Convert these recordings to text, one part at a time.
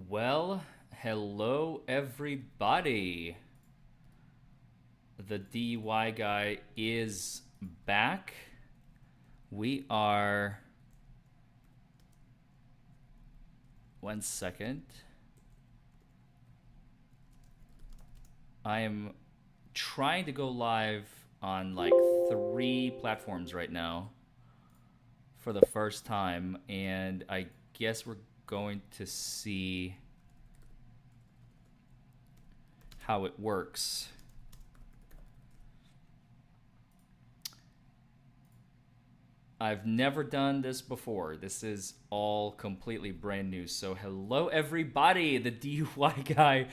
Well, hello everybody. The DUI guy is back. We are. One second. I am trying to go live on like 3 platforms right now for the first time, and I guess we're going to see how it works. I've never done this before. This is all completely brand new. So hello everybody. The DUI guy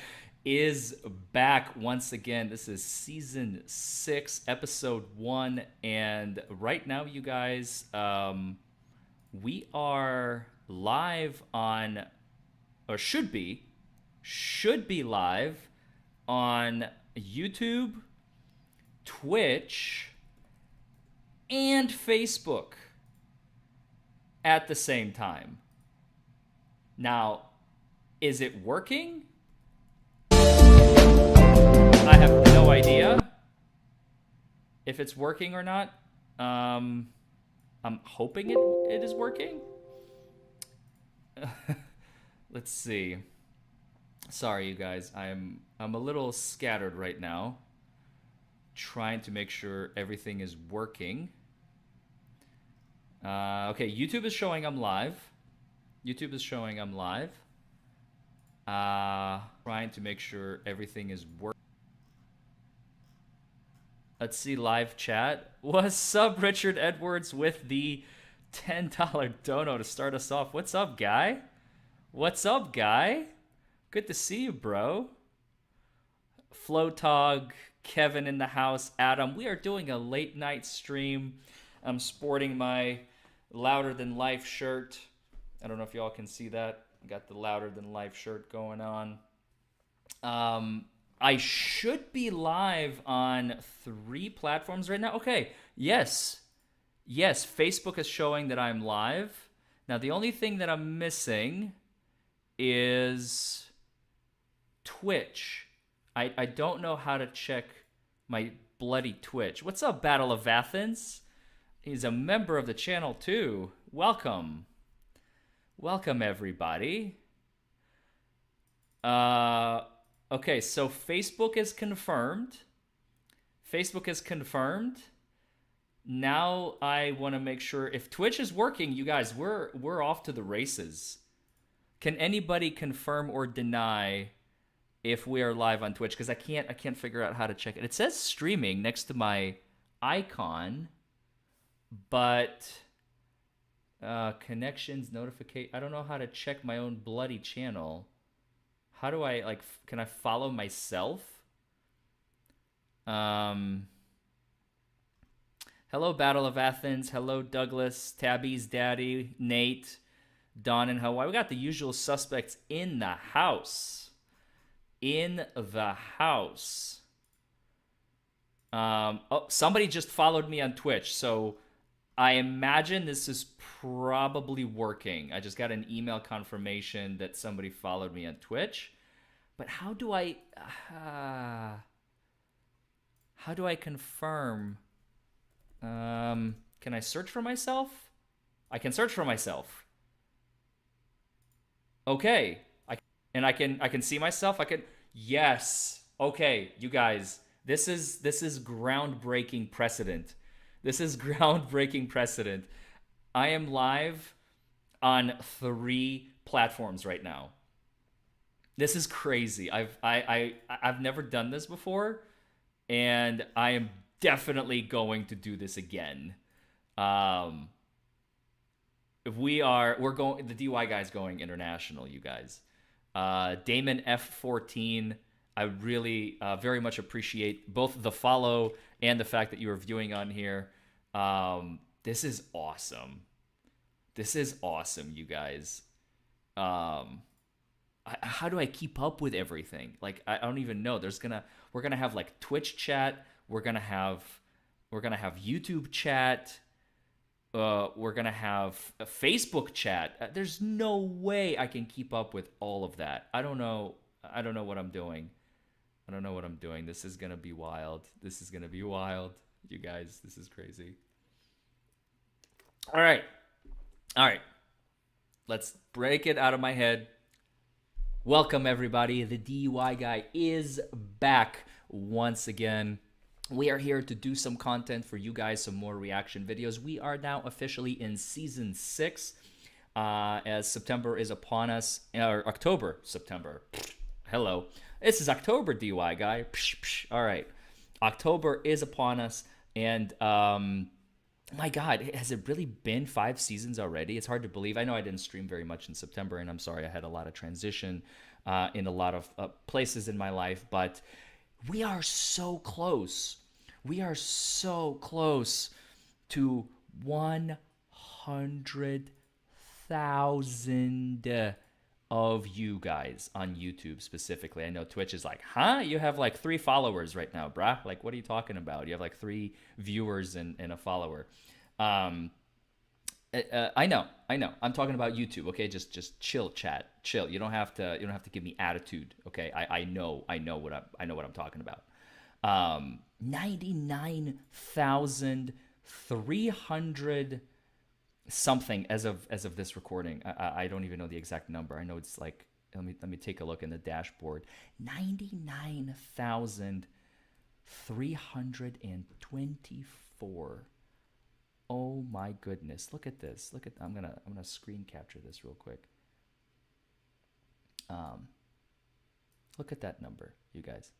is back once again. This is season 6, episode 1, and right now you guys, we are live on, or should be live on YouTube, Twitch, and Facebook at the same time. Now, is it working? I have no idea if it's working or not. I'm hoping it is working. Let's see. Sorry, you guys. I'm a little scattered right now, trying to make sure everything is working. Okay, YouTube is showing I'm live. Trying to make sure everything is working. Let's see live chat. What's up, Richard Edwards, with the $10 dono to start us off. What's up, guy? Good to see you, bro. Flotog, Kevin in the house, Adam. We are doing a late night stream. I'm sporting my Louder Than Life shirt. I don't know if y'all can see that. I got the Louder Than Life shirt going on. I should be live on 3 platforms right now. Okay, yes, Facebook is showing that I'm live. Now, the only thing that I'm missing is Twitch. I don't know how to check my bloody Twitch. What's up, Battle of Athens? He's a member of the channel too. Welcome, everybody. Okay, so Facebook is confirmed. Now I want to make sure if Twitch is working, you guys, we're off to the races. Can anybody confirm or deny if we are live on Twitch? Because I can't figure out how to check it. It says streaming next to my icon, but connections, notification. I don't know how to check my own bloody channel. How do I, can I follow myself? Hello, Battle of Athens. Hello, Douglas, Tabby's daddy, Nate, Don in Hawaii. We got the usual suspects in the house. Oh, somebody just followed me on Twitch, so I imagine this is probably working. I just got an email confirmation that somebody followed me on Twitch. But how do I confirm? Can I search for myself? I can search for myself. Okay. I can see myself. Yes. Okay, you guys. This is groundbreaking precedent. I am live on 3 platforms right now. This is crazy. I've never done this before, and I am definitely going to do this again. We're going. The DUI guy's going international, you guys. Damon F14. I really very much appreciate both the follow and the fact that you are viewing on here. This is awesome. You guys. How do I keep up with everything? I don't even know. We're gonna have Twitch chat. We're gonna have YouTube chat. We're gonna have a Facebook chat. There's no way I can keep up with all of that. I don't know. I don't know what I'm doing. I don't know what I'm doing. This is gonna be wild. This is gonna be wild, you guys. This is crazy. All right, all right. Let's break it out of my head. Welcome everybody. The DUI guy is back once again. We are here to do some content for you guys, some more reaction videos. We are now officially in season 6, as September is upon us, or October, September. Hello, this is October, DUI guy. All right, October is upon us, and my God, has it really been 5 seasons already? It's hard to believe. I know I didn't stream very much in September, and I'm sorry, I had a lot of transition in a lot of places in my life, but we are so close. We are so close to 100,000 of you guys on YouTube specifically. I know Twitch is like, huh? You have like 3 followers right now, brah. Like, what are you talking about? You have like 3 viewers and a follower. I know. I'm talking about YouTube. Okay, just chill, chat, chill. You don't have to give me attitude. Okay, I know what I'm talking about. 99,300 something as of this recording. I don't even know the exact number. I know it's like, let me take a look in the dashboard. 99,324. Oh my goodness. Look at this. I'm gonna screen capture this real quick. Look at that number, you guys.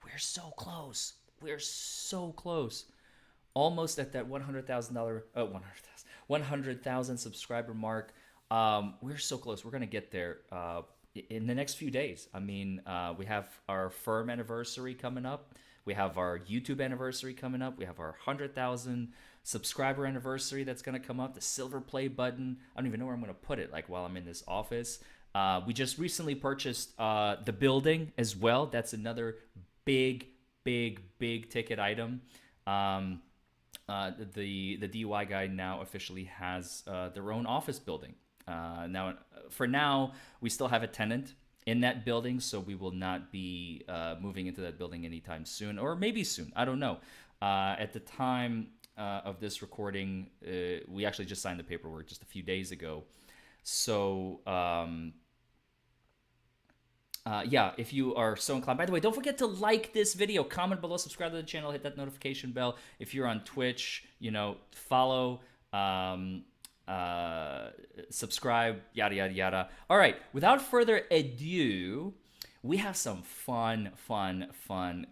We're so close. We're so close. Almost at that $100,000 subscriber mark. We're so close. We're gonna get there in the next few days. I mean, we have our firm anniversary coming up. We have our YouTube anniversary coming up. We have our 100,000 subscriber anniversary that's gonna come up. The silver play button. I don't even know where I'm gonna put it. Like while I'm in this office. We just recently purchased the building as well. That's another big ticket item. The DUI guy now officially has their own office building. For now, we still have a tenant in that building, so we will not be moving into that building anytime soon, or maybe soon. I don't know. At the time of this recording, we actually just signed the paperwork just a few days ago. So yeah, if you are so inclined. By the way, don't forget to like this video, comment below, subscribe to the channel, hit that notification bell. If you're on Twitch, follow, subscribe, yada, yada, yada. All right, without further ado, we have some fun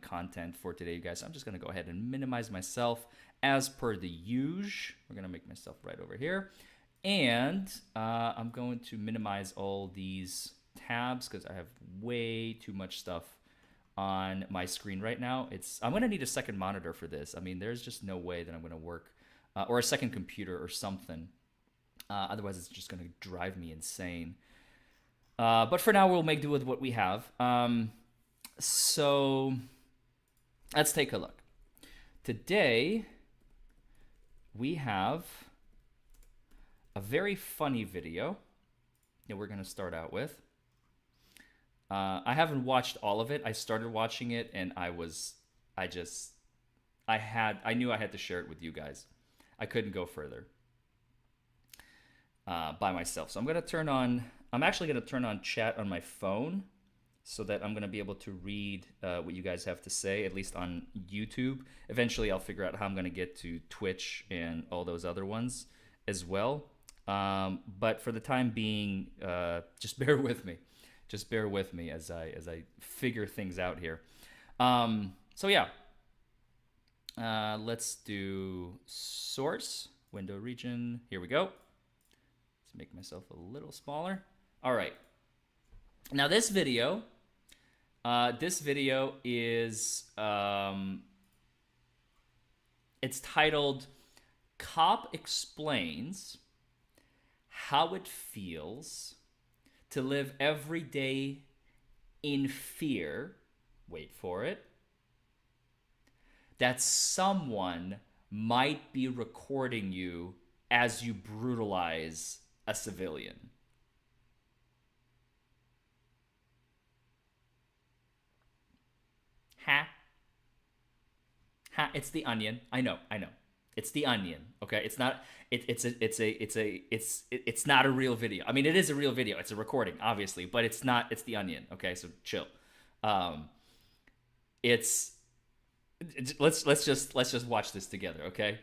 content for today, you guys. So I'm just going to go ahead and minimize myself as per the usual. We're going to make myself right over here. And I'm going to minimize all these tabs because I have way too much stuff on my screen right now. I'm going to need a second monitor for this. I mean, there's just no way that I'm going to work, or a second computer or something. Otherwise, it's just going to drive me insane. But for now, we'll make do with what we have. So let's take a look. Today, we have a very funny video that we're going to start out with. I haven't watched all of it. I started watching it and I knew I had to share it with you guys. I couldn't go further by myself. So I'm actually going to turn on chat on my phone so that I'm going to be able to read what you guys have to say, at least on YouTube. Eventually I'll figure out how I'm going to get to Twitch and all those other ones as well. But for the time being, just bear with me. Just bear with me as I figure things out here. So yeah, let's do source, window region. Here we go. Let's make myself a little smaller. All right. Now this video is, it's titled "Cop Explains How It Feels to Live Every Day in Fear," wait for it, "that someone might be recording you as you brutalize a civilian. Ha. Ha. It's the Onion. I know. It's the Onion. Okay. It's not. It's not a real video. I mean, it is a real video. It's a recording, obviously, but it's not. It's the Onion. Okay. So chill. Um, it's let's just watch this together. Okay.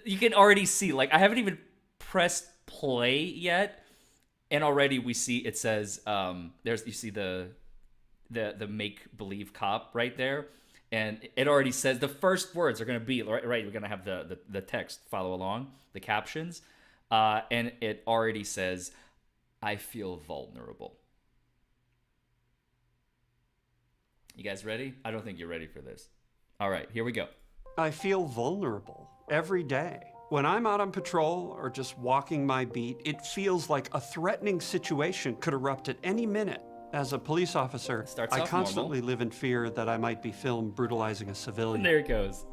You can already see. Like, I haven't even pressed play yet, and already we see it says there's you see the make believe cop right there, and it already says the first words are going to be right. We're going to have the text follow along, the captions, and it already says, "I feel vulnerable." You guys ready? I don't think you're ready for this. All right, here we go. I feel vulnerable every day. When I'm out on patrol or just walking my beat, it feels like a threatening situation could erupt at any minute. As a police officer, I constantly live in fear that I might be filmed brutalizing a civilian. There it goes.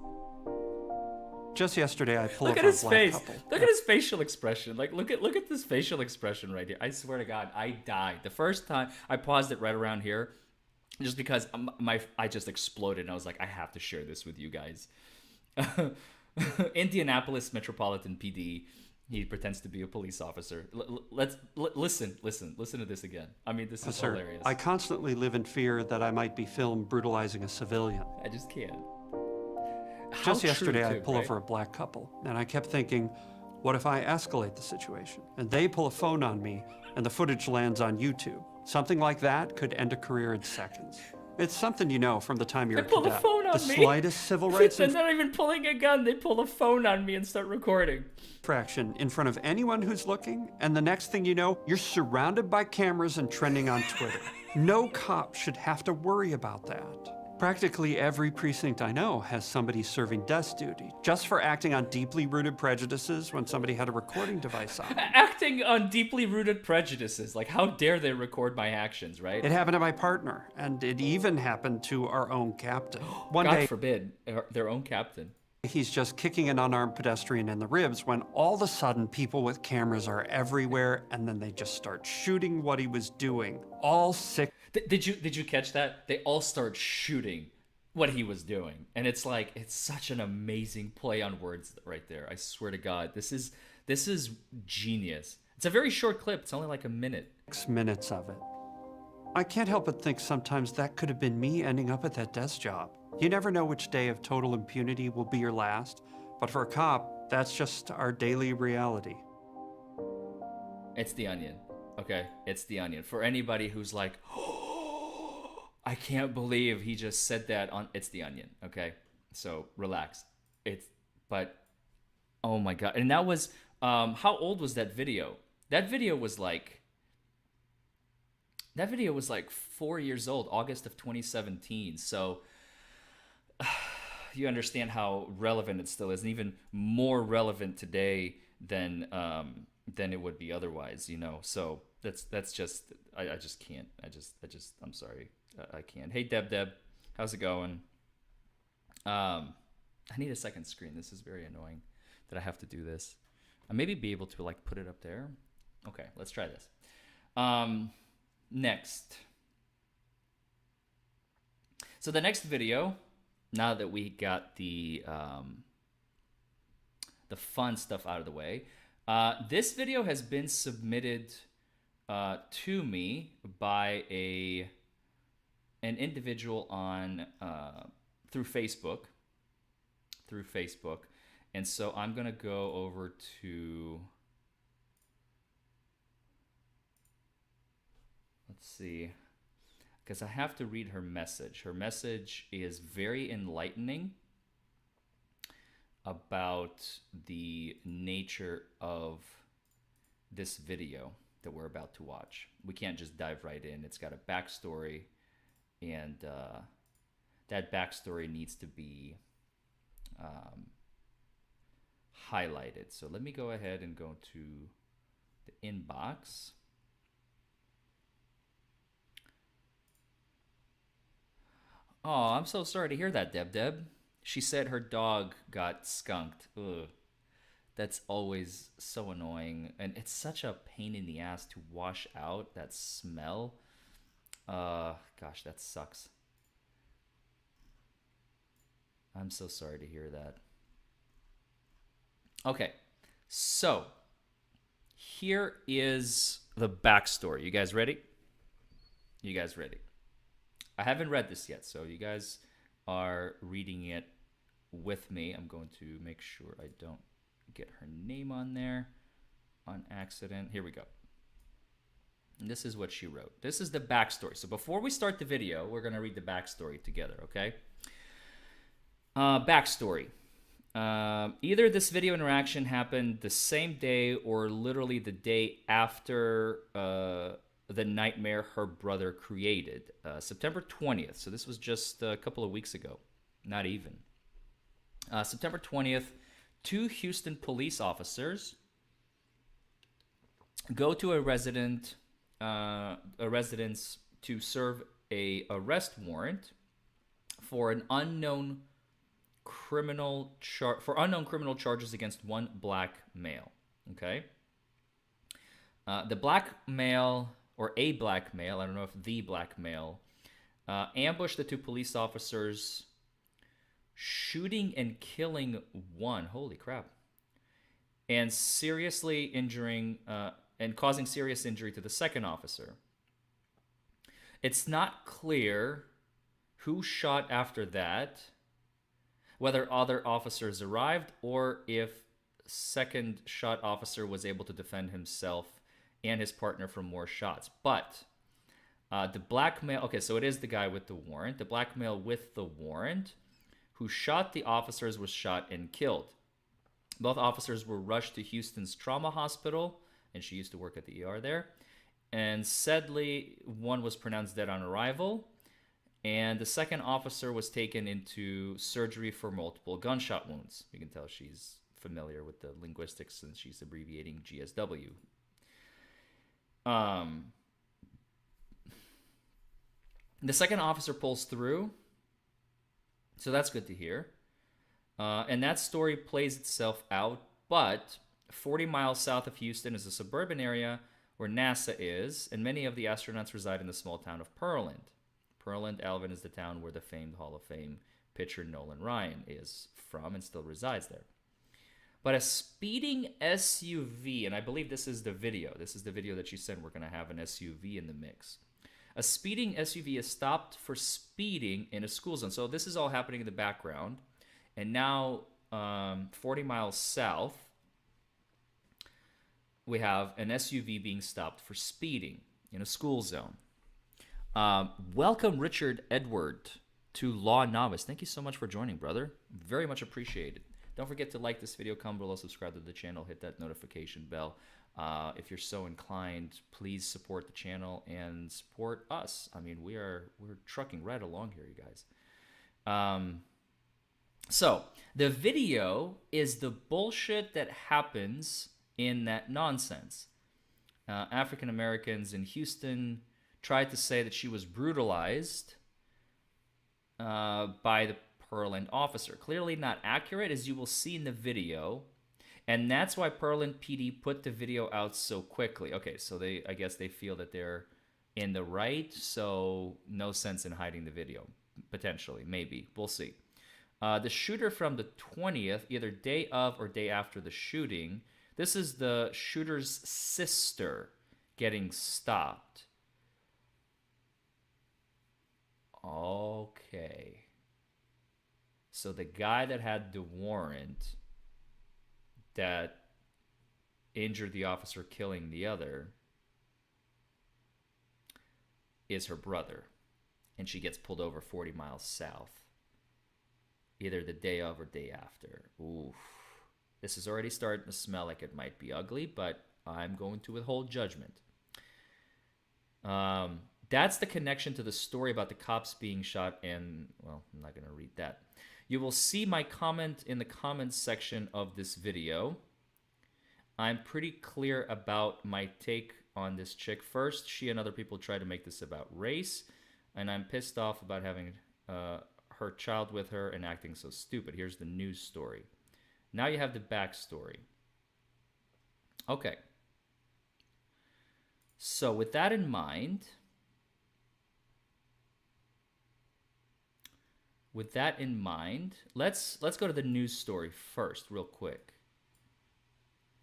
Just yesterday, I pulled Look up at his a black face. couple. Look at his facial expression. Like, look at this facial expression right here. I swear to God, I died. The first time I paused it right around here, just because I just exploded, and I was like, I have to share this with you guys. Indianapolis Metropolitan PD. He pretends to be a police officer. Listen to this again. I mean, this is hilarious. I constantly live in fear that I might be filmed brutalizing a civilian. I just can't. Just yesterday, I pull over a black couple, and I kept thinking, what if I escalate the situation? And they pull a phone on me, and the footage lands on YouTube. Something like that could end a career in seconds. It's something you know from the time you're a cadet. They pull a phone on me. The slightest civil rights They're not even pulling a gun. They pull a phone on me and start recording. Infraction in front of anyone who's looking, and the next thing you know, you're surrounded by cameras and trending on Twitter. No cop should have to worry about that. Practically every precinct I know has somebody serving desk duty, just for acting on deeply rooted prejudices when somebody had a recording device on. Acting on deeply rooted prejudices. Like, how dare they record my actions, right? It happened to my partner, and it even happened to our own captain. One God day, forbid, their own captain. He's just kicking an unarmed pedestrian in the ribs when all of a sudden people with cameras are everywhere, and then they just start shooting what he was doing. All sick. Did you catch that? They all start shooting what he was doing, and it's like, it's such an amazing play on words right there. I swear to God, this is genius. It's a very short clip. It's only like a minute. 6 minutes of it. I can't help but think sometimes that could have been me ending up at that desk job. You never know which day of total impunity will be your last, but for a cop, that's just our daily reality. It's the Onion, okay? It's the Onion. For anybody who's like, oh, I can't believe he just said that on, it's the Onion, okay? So relax. But oh my God. And that was, how old was that video? That video was like 4 years old, August of 2017. So you understand how relevant it still is, and even more relevant today than it would be otherwise, you know. So that's just I just can't. I'm sorry. I can't. Hey Deb, how's it going? I need a second screen. This is very annoying that I have to do this. I maybe be able to like put it up there. Okay, let's try this. Next. So the next video, now that we got the fun stuff out of the way, this video has been submitted to me by an individual on through Facebook, and so I'm gonna go over to, let's see, because I have to read her message. Her message is very enlightening about the nature of this video that we're about to watch. We can't just dive right in. It's got a backstory, and that backstory needs to be highlighted. So let me go ahead and go to the inbox. Oh, I'm so sorry to hear that, Deb. She said her dog got skunked. Ugh. That's always so annoying, and it's such a pain in the ass to wash out that smell. Gosh, that sucks. I'm so sorry to hear that. Okay, so here is the backstory. You guys ready? You guys ready? I haven't read this yet, so you guys are reading it with me. I'm going to make sure I don't get her name on there on accident. Here we go. And this is what she wrote. This is the backstory. So before we start the video, we're going to read the backstory together, okay? Backstory. Either this video interaction happened the same day or literally the day after the nightmare her brother created. September 20th. So this was just a couple of weeks ago. Not even. September 20th, two Houston police officers go to a residence to serve a arrest warrant for an unknown criminal charges against one black male. Okay. The black male, or a black male, I don't know if the black male, ambushed the two police officers, shooting and killing one. Holy crap. And seriously injuring and causing serious injury to the second officer. It's not clear who shot after that, whether other officers arrived or if second shot officer was able to defend himself and his partner from more shots. But the black male, okay, so it is the guy with the warrant. The black male with the warrant who shot the officers was shot and killed. Both officers were rushed to Houston's trauma hospital, and she used to work at the ER there. And sadly, one was pronounced dead on arrival, and the second officer was taken into surgery for multiple gunshot wounds. You can tell she's familiar with the linguistics since she's abbreviating GSW. The second officer pulls through, so that's good to hear. And that story plays itself out, but 40 miles south of Houston is a suburban area where NASA is, and many of the astronauts reside in the small town of Pearland. Pearland, Alvin, is the town where the famed Hall of Fame pitcher Nolan Ryan is from and still resides there. But a speeding SUV, and I believe this is the video. This is the video that she said we're going to have an SUV in the mix. A speeding SUV is stopped for speeding in a school zone. So this is all happening in the background. And now 40 miles south, we have an SUV being stopped for speeding in a school zone. Welcome, Richard Edward, to Law Novice. Thank you so much for joining, brother. Very much appreciated. Don't forget to like this video, comment below, subscribe to the channel, hit that notification bell. If you're so inclined, please support the channel and support us. I mean, we're trucking right along here, you guys. So the video is the bullshit that happens in that nonsense. African Americans in Houston tried to say that she was brutalized by the Pearland officer. Clearly not accurate, as you will see in the video. And that's why Pearland PD put the video out so quickly. Okay, so I guess they feel that they're in the right, so no sense in hiding the video. Potentially, maybe. We'll see. The shooter from the 20th, either day of or day after the shooting, this is the shooter's sister getting stopped. Okay. So the guy that had the warrant that injured the officer killing the other is her brother. And she gets pulled over 40 miles south. Either the day of or day after. Oof. This is already starting to smell like it might be ugly, but I'm going to withhold judgment. That's the connection to the story about the cops being shot, and, well, I'm not going to read that. You will see my comment in the comments section of this video. I'm pretty clear about my take on this chick. First, she and other people try to make this about race, and I'm pissed off about having her child with her and acting so stupid. Here's the news story. Now you have the backstory. Okay. So with that in mind, let's go to the news story first, real quick.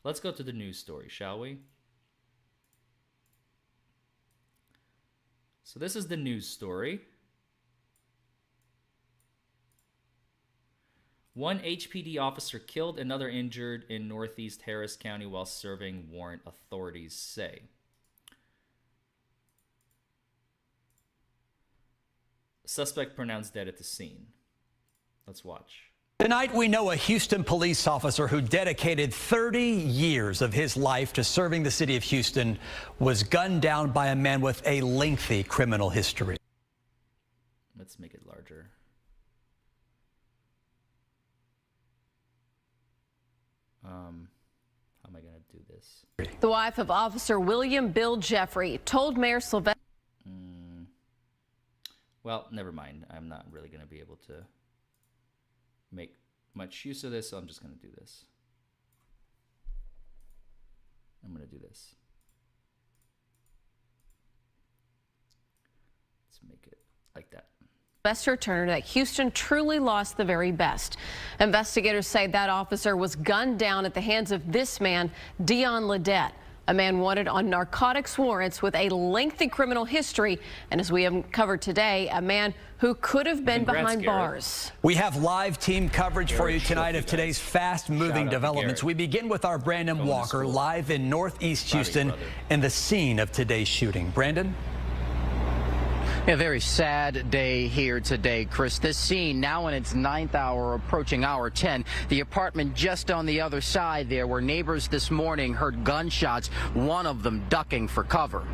Let's go to the news story, shall we? So this is the news story. One HPD officer killed, another injured in Northeast Harris County while serving warrant, authorities say. Suspect pronounced dead at the scene. Let's watch. Tonight, we know a Houston police officer who dedicated 30 years of his life to serving the city of Houston was gunned down by a man with a lengthy criminal history. Let's make it larger. How am I going to do this? The wife of Officer William Bill Jeffrey told Mayor Sylvester. Well, never mind. I'm not really going to be able to make much use of this, so I'm just going to do this. I'm going to do this. Let's make it like that. Sylvester Turner that Houston truly lost the very best. Investigators say that officer was gunned down at the hands of this man, Dion Ledette, a man wanted on narcotics warrants with a lengthy criminal history, and as we have covered today, a man who could have been behind bars. We have live team coverage for you tonight of today's fast-moving developments. We begin with our Brandon Walker live in Northeast Houston and the scene of today's shooting. Brandon? A very sad day here today, Chris. This scene now in its 9th hour, approaching hour 10. The apartment just on the other side there, where neighbors this morning heard gunshots, one of them ducking for cover.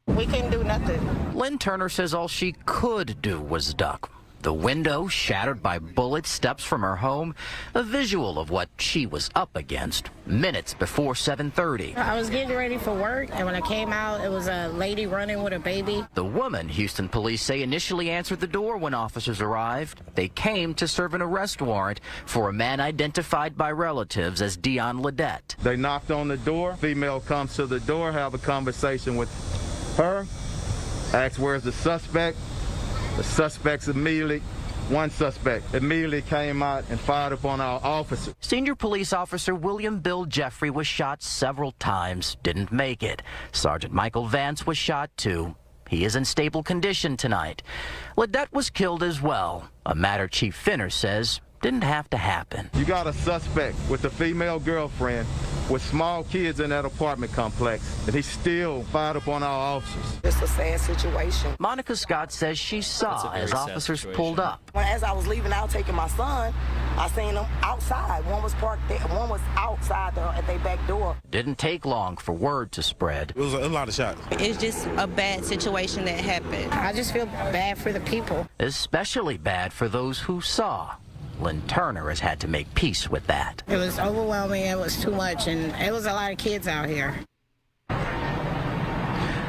We couldn't do nothing. Lynn Turner says all she could do was duck. The window shattered by bullet steps from her home, a visual of what she was up against minutes before 7:30. I was getting ready for work, and when I came out, it was a lady running with a baby. The woman, Houston police say, initially answered the door when officers arrived. They came to serve an arrest warrant for a man identified by relatives as Dion Ledette. They knocked on the door. Female comes to the door, have a conversation with her, asks where's the suspect. The suspects one suspect immediately came out and fired upon our officer. Senior police officer William Bill Jeffrey was shot several times, didn't make it. Sergeant Michael Vance was shot too. He is in stable condition tonight. Ledette was killed as well, a matter Chief Finner says didn't have to happen. You got a suspect with a female girlfriend with small kids in that apartment complex, and he still fired upon our officers. It's a sad situation. Monica Scott says she saw as officers pulled up. As I was leaving out taking my son, I seen them outside. One was parked there, one was outside at their back door. Didn't take long for word to spread. It was a lot of shots. It's just a bad situation that happened. I just feel bad for the people. Especially bad for those who saw. Lynn Turner has had to make peace with that. It was overwhelming. It was too much, and it was a lot of kids out here.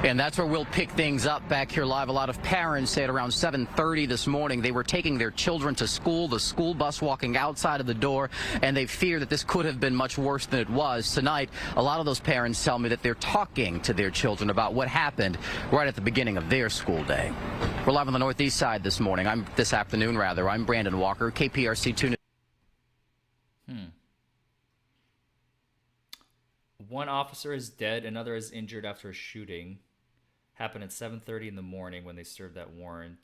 And that's where we'll pick things up back here live. A lot of parents say at around 7:30 this morning they were taking their children to school, the school bus walking outside of the door, and they fear that this could have been much worse than it was. Tonight, a lot of those parents tell me that they're talking to their children about what happened right at the beginning of their school day. We're live on the Northeast side this morning. This afternoon, rather. I'm Brandon Walker, KPRC 2 News. One officer is dead, another is injured after a shooting. Happened at 7:30 in the morning when they served that warrant.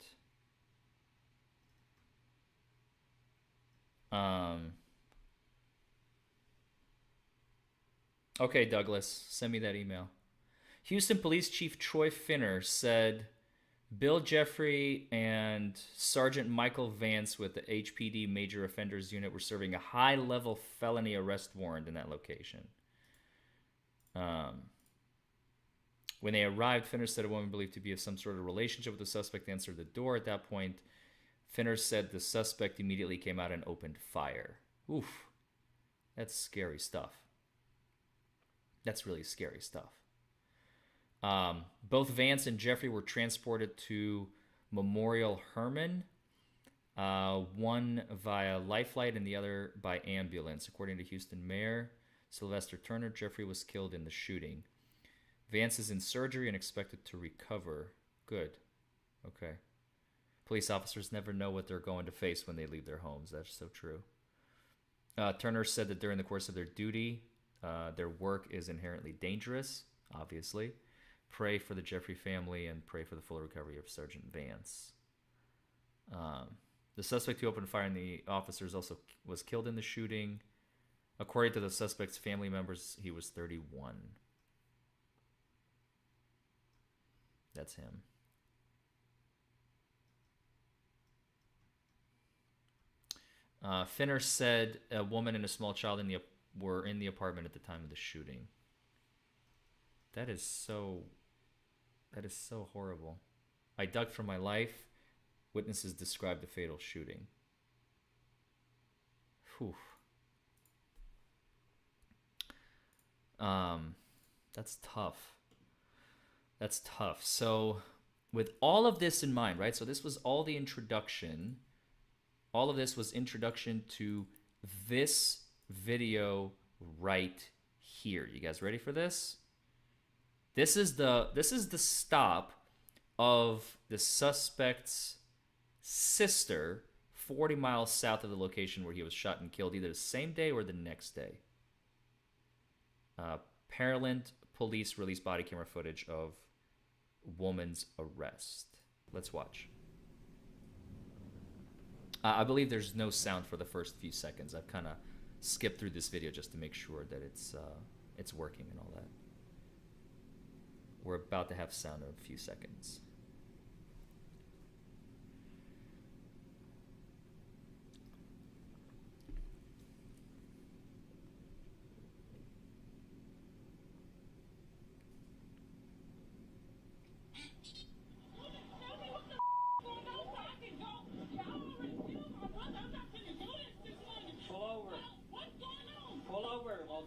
Okay, Douglas, send me that email. Houston Police Chief Troy Finner said Bill Jeffrey and Sergeant Michael Vance with the HPD Major Offenders Unit were serving a high-level felony arrest warrant in that location. When they arrived, Finner said a woman believed to be of some sort of relationship with the suspect answered the door. At that point, Finner said the suspect immediately came out and opened fire. Oof. That's scary stuff. That's really scary stuff. Both Vance and Jeffrey were transported to Memorial Hermann, one via Lifeline and the other by ambulance. According to Houston Mayor Sylvester Turner. Jeffrey was killed in the shooting. Vance is in surgery and expected to recover. Good. Okay. Police officers never know what they're going to face when they leave their homes. That's so true. Turner said that during the course of their duty, their work is inherently dangerous, obviously. Pray for the Jeffrey family and pray for the full recovery of Sergeant Vance. The suspect who opened fire on the officers also was killed in the shooting. According to the suspect's family members, he was 31. That's him. Finner said a woman and a small child were in the apartment at the time of the shooting. That is so horrible. I ducked for my life. Witnesses described the fatal shooting. Whew. That's tough. That's tough. So with all of this in mind, right? So this was all the introduction. All of this was introduction to this video right here. You guys ready for this? This is the stop of the suspect's sister 40 miles south of the location where he was shot and killed, either the same day or the next day. Pearland police released body camera footage of woman's arrest. Let's watch. I believe there's no sound for the first few seconds. I've kind of skipped through this video just to make sure that it's working and all that. We're about to have sound in a few seconds.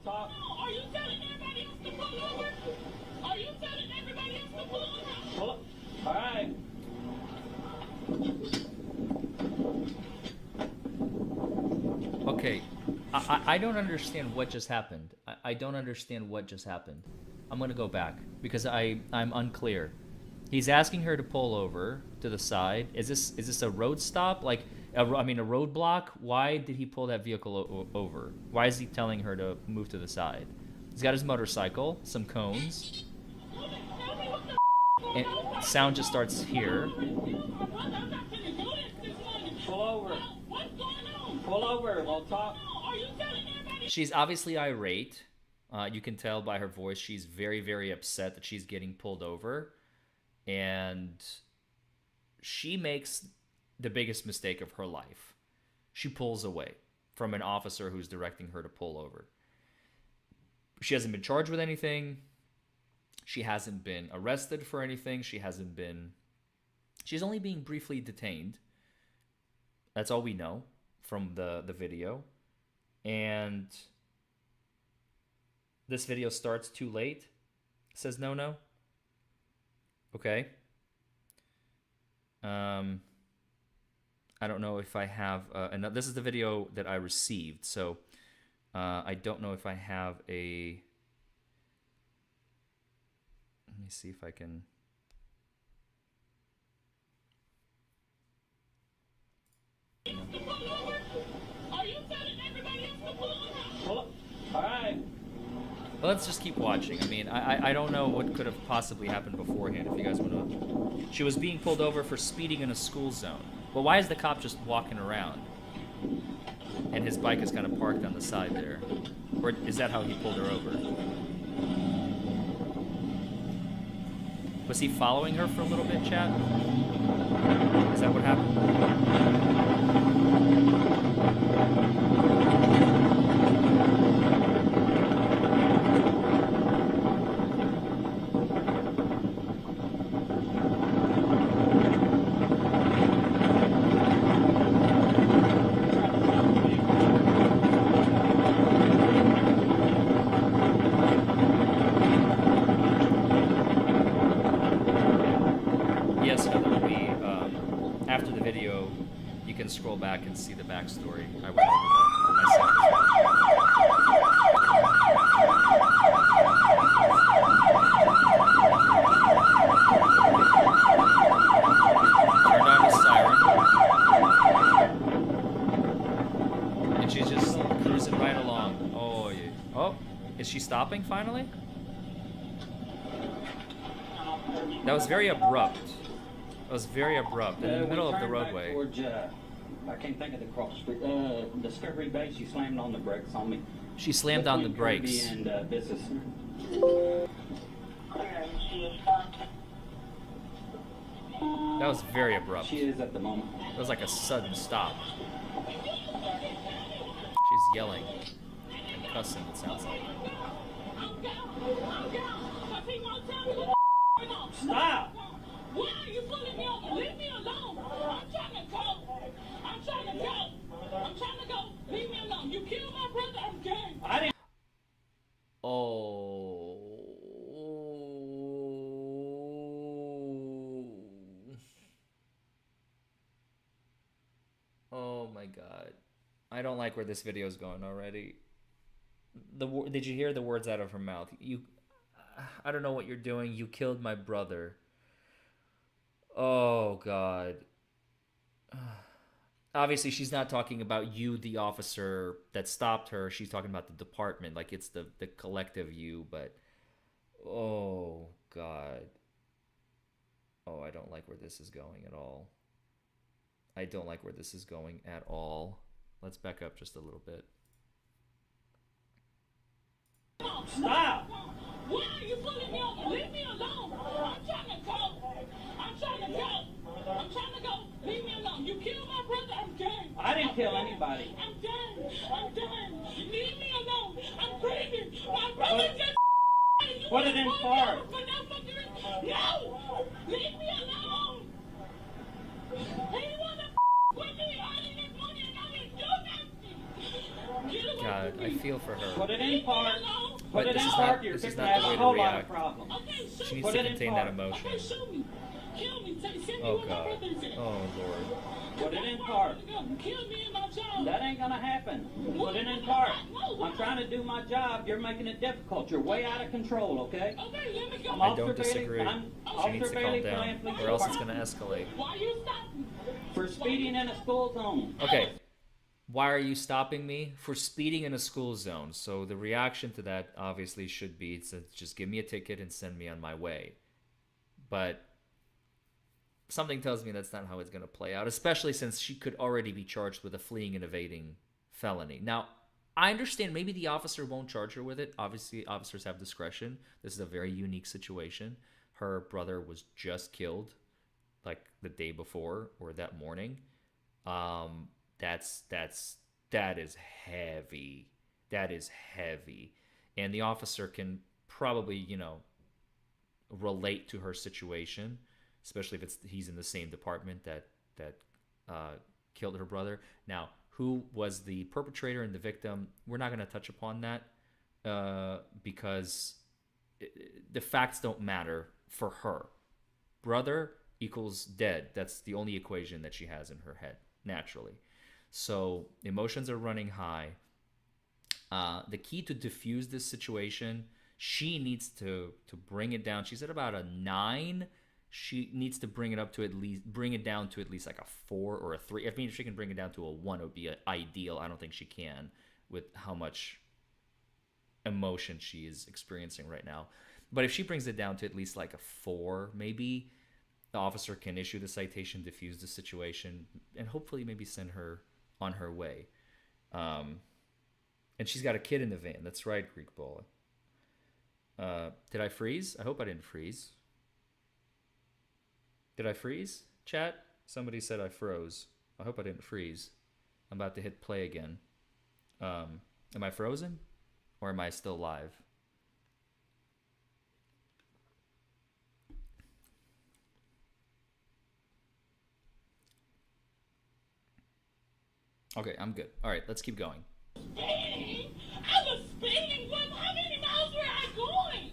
Are you telling everybody else to pull over? Are you telling everybody else to pull over? Pull up. All right. Okay, I don't understand what just happened. I don't understand what just happened. I'm gonna go back because I'm unclear. He's asking her to pull over to the side. Is this a road stop? Like, a roadblock? Why did he pull that vehicle over? Why is he telling her to move to the side? He's got his motorcycle, some cones, and sound just starts here. Pull over. Pull over. We'll talk. She's obviously irate. You can tell by her voice she's very, very upset that she's getting pulled over. And she makes the biggest mistake of her life. She pulls away from an officer who's directing her to pull over. She hasn't been charged with anything. She hasn't been arrested for anything. She's only being briefly detained. That's all we know from the video. And this video starts too late. It says no. Okay. I don't know if I have... this is the video that I received, so I don't know if I have a... Let me see if I can... All right. Well, let's just keep watching. I mean, I don't know what could have possibly happened beforehand if you guys want to... She was being pulled over for speeding in a school zone. But why is the cop just walking around? And his bike is kind of parked on the side there. Or is that how he pulled her over? Was he following her for a little bit, chat? Is that what happened? Scroll back and see the backstory. I went over that myself as well. stopping finally? That was very abrupt. That was very abrupt in the middle of the roadway. Towards, I can't think of the cross street. Discovery Bay, she slammed on the brakes on me. She slammed on the Between brakes. Kirby and Business. That was very abrupt. She is at the moment. It was like a sudden stop. She's yelling and cussing, it sounds like. Stop! Why are you pulling me over? Leave me alone. I'm trying to go. I'm trying to go. I'm trying to go. Leave me alone. You killed my brother. I'm gay. I didn't. Oh. Oh my god. I don't like where this video is going already. Did you hear the words out of her mouth? I don't know what you're doing. You killed my brother. Oh god. Obviously, she's not talking about you, the officer that stopped her. She's talking about the department, like it's the collective you, but oh god. Oh, I don't like where this is going at all. I don't like where this is going at all. Let's back up just a little bit. Stop! Why are you pulling me over? Leave me alone. I'm trying to go. I'm trying to go. I'm trying to go. Leave me alone. You killed my brother. I'm gay. I didn't kill anybody. I'm done. I'm done. Leave me alone. I'm breathing. My brother just. Put it in park. No! Leave me alone! He wanna with me. I didn't money and I didn't do nothing. God, I feel for her. Put it in park. But Put it this in is park. not- You're this is fixing not to the have way a to whole lot react. of problems. Okay, shoot She me. needs to Put it in contain that park. emotion. Okay, shoot me. Kill me. Send me Oh what my god. brother said. Oh lord. Put it in park. Kill me in my job. That ain't gonna happen. Put it in park. I'm trying to do my job. You're making it difficult. You're way out of control, okay? Okay, let me go. I'm I Officer don't Bailey. disagree. I'm She Officer needs to Bailey, calm Plan down, Police or else it's Department. gonna escalate. Why you stop me? For speeding in a school zone. Okay. Why are you stopping me? For speeding in a school zone. So the reaction to that obviously should be to just give me a ticket and send me on my way. But something tells me that's not how it's going to play out, especially since she could already be charged with a fleeing and evading felony. Now, I understand maybe the officer won't charge her with it. Obviously, officers have discretion. This is a very unique situation. Her brother was just killed like the day before or that morning. That is heavy. That is heavy. And the officer can probably, relate to her situation, especially if he's in the same department that killed her brother. Now, who was the perpetrator and the victim? We're not going to touch upon that because the facts don't matter for her. Brother equals dead. That's the only equation that she has in her head, naturally. So emotions are running high. The key to diffuse this situation, she needs to bring it down. She's at about a 9. She needs to bring it down to at least like a 4 or a 3. I mean, if she can bring it down to a 1, it would be ideal. I don't think she can with how much emotion she is experiencing right now. But if she brings it down to at least like a 4, maybe the officer can issue the citation, diffuse the situation, and hopefully maybe send her on her way. And she's got a kid in the van. That's right, Greek Bola. Did I freeze? I hope I didn't freeze. Did I freeze? Chat? Somebody said I froze. I hope I didn't freeze. I'm about to hit play again. Am I frozen? Or am I still live? Okay, I'm good. All right, let's keep going. Speeding? I was speeding. How many miles were I going?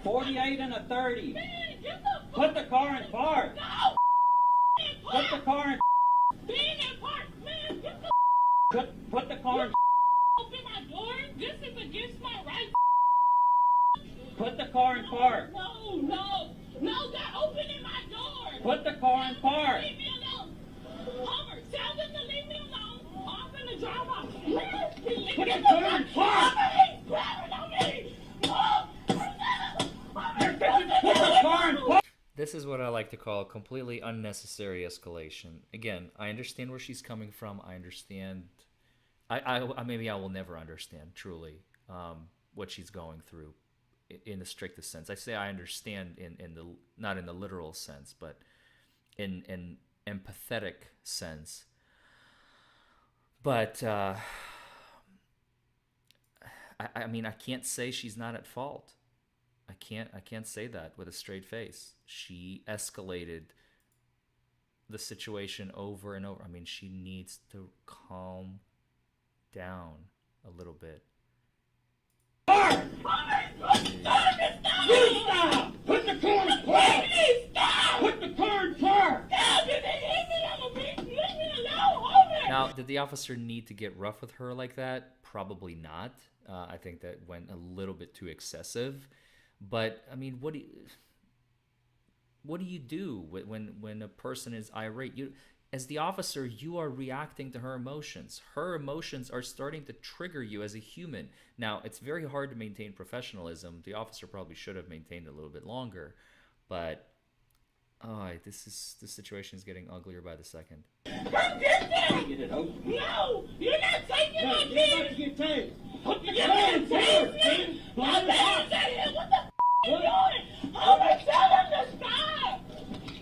48 and a 30. Man, get the Put the car in park. No! Put the car in. Being in park, man, get the Put the car in. open my door. This is against my right. Put the car in park. No, they're opening my door. Put the car in park. Leave me alone. Homer, tell them to leave me alone. I'm gonna drive off. Put the car in park. Homer, he's grabbing on me. This is what I like to call completely unnecessary escalation. Again, I understand where she's coming from. I understand. Maybe I will never understand truly what she's going through in the strictest sense. I say I understand in the not in the literal sense, but in empathetic sense. But I mean, I can't say she's not at fault. I can't say that with a straight face. She escalated the situation over and over. I mean, she needs to calm down a little bit. You stop! Put the car in park! Stop! Put the car in park! Stop! If they hit me, I'm a bitch. Leave me alone. Now, did the officer need to get rough with her like that? Probably not. I think that went a little bit too excessive. But I mean, what do you do when a person is irate? You, as the officer, you are reacting to her emotions. Her emotions are starting to trigger you as a human. Now, it's very hard to maintain professionalism. The officer probably should have maintained it a little bit longer, but this situation is getting uglier by the second. Come get me! No, you're not taking my kid. You're about to get tased. You're going to tase me? What the hell is that here? What the f*** are you doing? I'm going to tell him to stop.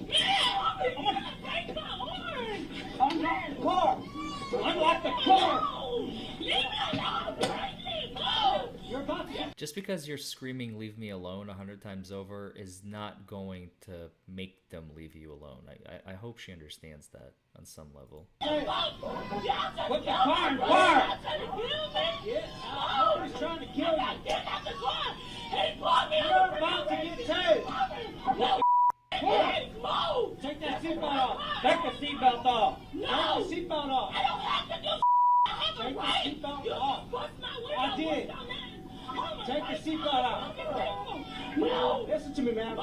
Yeah, I'm going to break my arm. Unlock the car. Unlock the car. Leave me alone. Break me. Go. You're about to get... Just because you're screaming "leave me alone" 100 times over is not going to make them leave you alone. I hope she understands that on some level. Put the car in park. Yeah, nobody's trying to kill you. Get out the car. You're about to get tased. Take that seatbelt off. Take the seatbelt off. No. Take the seatbelt off. I don't have to do. Take the seatbelt off. I did. Take the seatbelt off. No. Listen to me, man.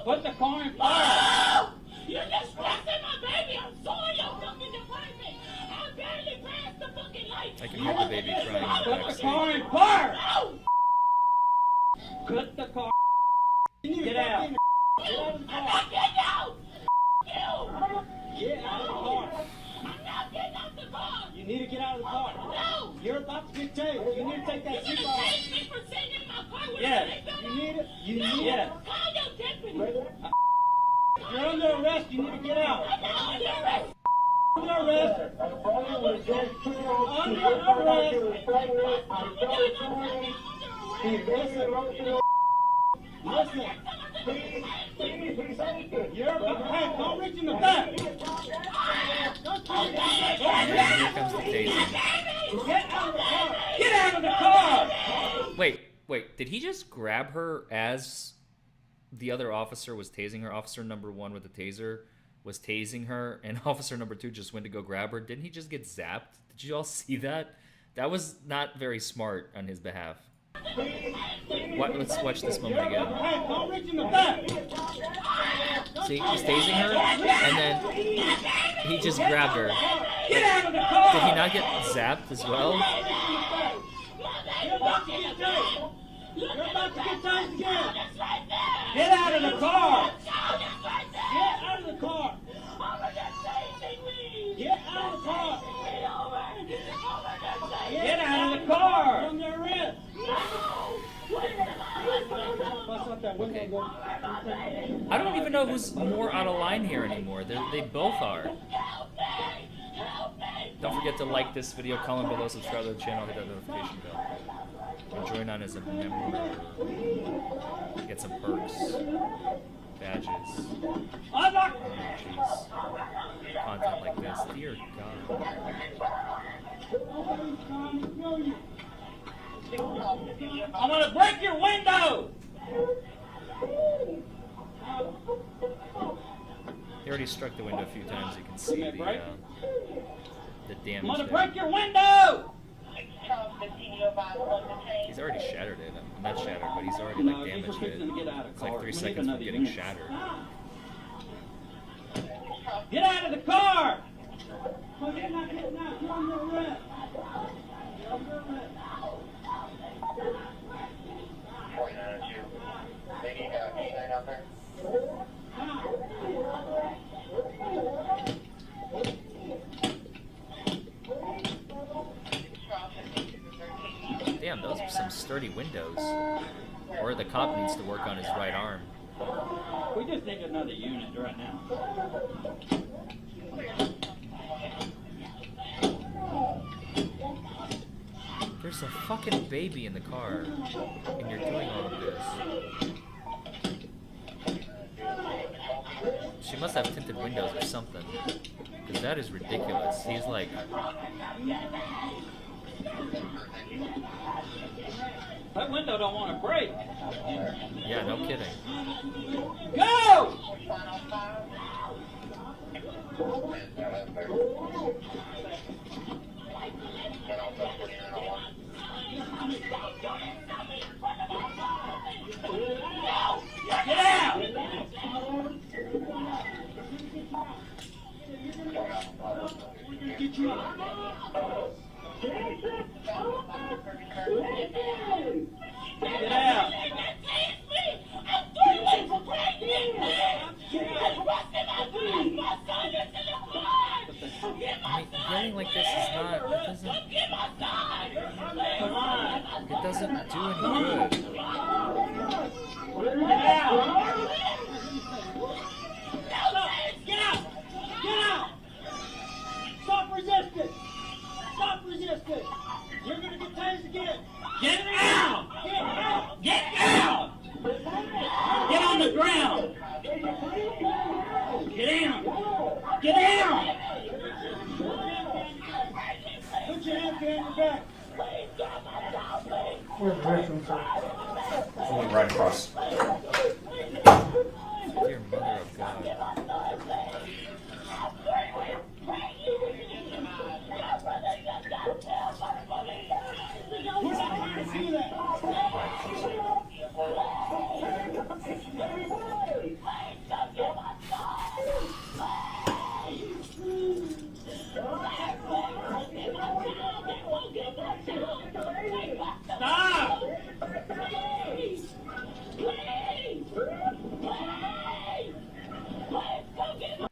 Put the car in park. You're just stressing my baby. I'm sorry, your fucking department. I barely passed the fucking light. I can hear the baby crying in the Put the backseat. car in park. Put the car. Get out. Get out of the car. I'm not getting out. Get out of the car. I'm not getting out the car. You need to get out of the car. No. You're about to get tased. You need to take that seatbelt off. You me for sitting in my car with you need it. You need it. Call your deputy. You're under arrest. You need to get out. I'm not under arrest. Under arrest. Listen. You're hey, don't reach in the back. Here comes the tasing. Get out of the car. Get out of the car. Wait, did he just grab her as the other officer was tasing her? Officer number 1 with the taser was tasing her, and officer number 2 just went to go grab her. Didn't he just get zapped? Did you all see that? That was not very smart on his behalf. Let's watch this moment again. Don't reach in the back. See, he's tasing her, and then he just grabbed her. Get out of the car. Did he not get zapped as well? You're about to get tased. You're about to get tased again. Get out of the car. Get out of the car. Get out of the car. Get out of the car. From your wrist. Okay. I don't even know who's more out of line here anymore. They both are. Don't forget to like this video, comment below, subscribe to the channel, hit that notification bell. And join on as a member. Get some perks, badges, emojis, content like this. Dear God. I'm gonna break your window! He already struck the window a few times. You can see the damage. I'm gonna there. break your window! He's already shattered it. Not shattered, but he's already like damaged it. It's like 3 seconds from getting shattered. Get out of the car! Get out. You're under arrest. You're under arrest. 30 windows. Or the cop needs to work on his right arm. We just need another unit right now. There's a fucking baby in the car, and you're doing all of this. She must have tinted windows or something, because that is ridiculous. He's like... That window don't want to break. Yeah, no kidding. Go! Get out! Get you out. Get out. I mean, yelling like this is not... It doesn't do any good. Get out! Get out! Get out! Stop resisting! Stop resisting! You're gonna get tased again! Get out! Get out! Get out! Get on the ground! Get down! Get down! Put your hands behind your back. Where's the restroom, sir? Only right across. Dear mother of God. We're not going to see that. Stop!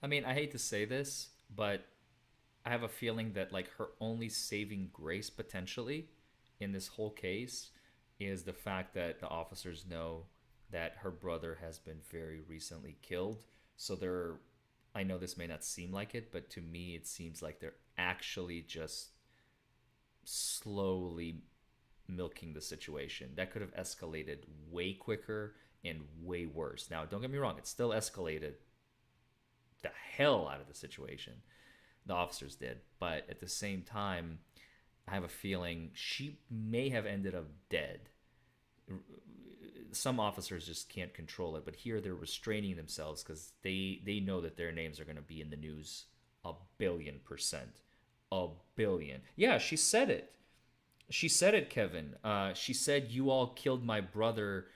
I mean, I hate to say this, but I have a feeling that like her only saving grace potentially in this whole case is the fact that the officers know that her brother has been very recently killed. So they're, I know this may not seem like it, but to me it seems like they're actually just slowly milking the situation. That could have escalated way quicker and way worse. Now, don't get me wrong, it still escalated the hell out of the situation. The officers did. But at the same time, I have a feeling she may have ended up dead. Some officers just can't control it, but here they're restraining themselves because they know that their names are going to be in the news 1,000,000,000%. 1,000,000,000. Yeah, she said it. She said it, Kevin. She said, "You all killed my brother,"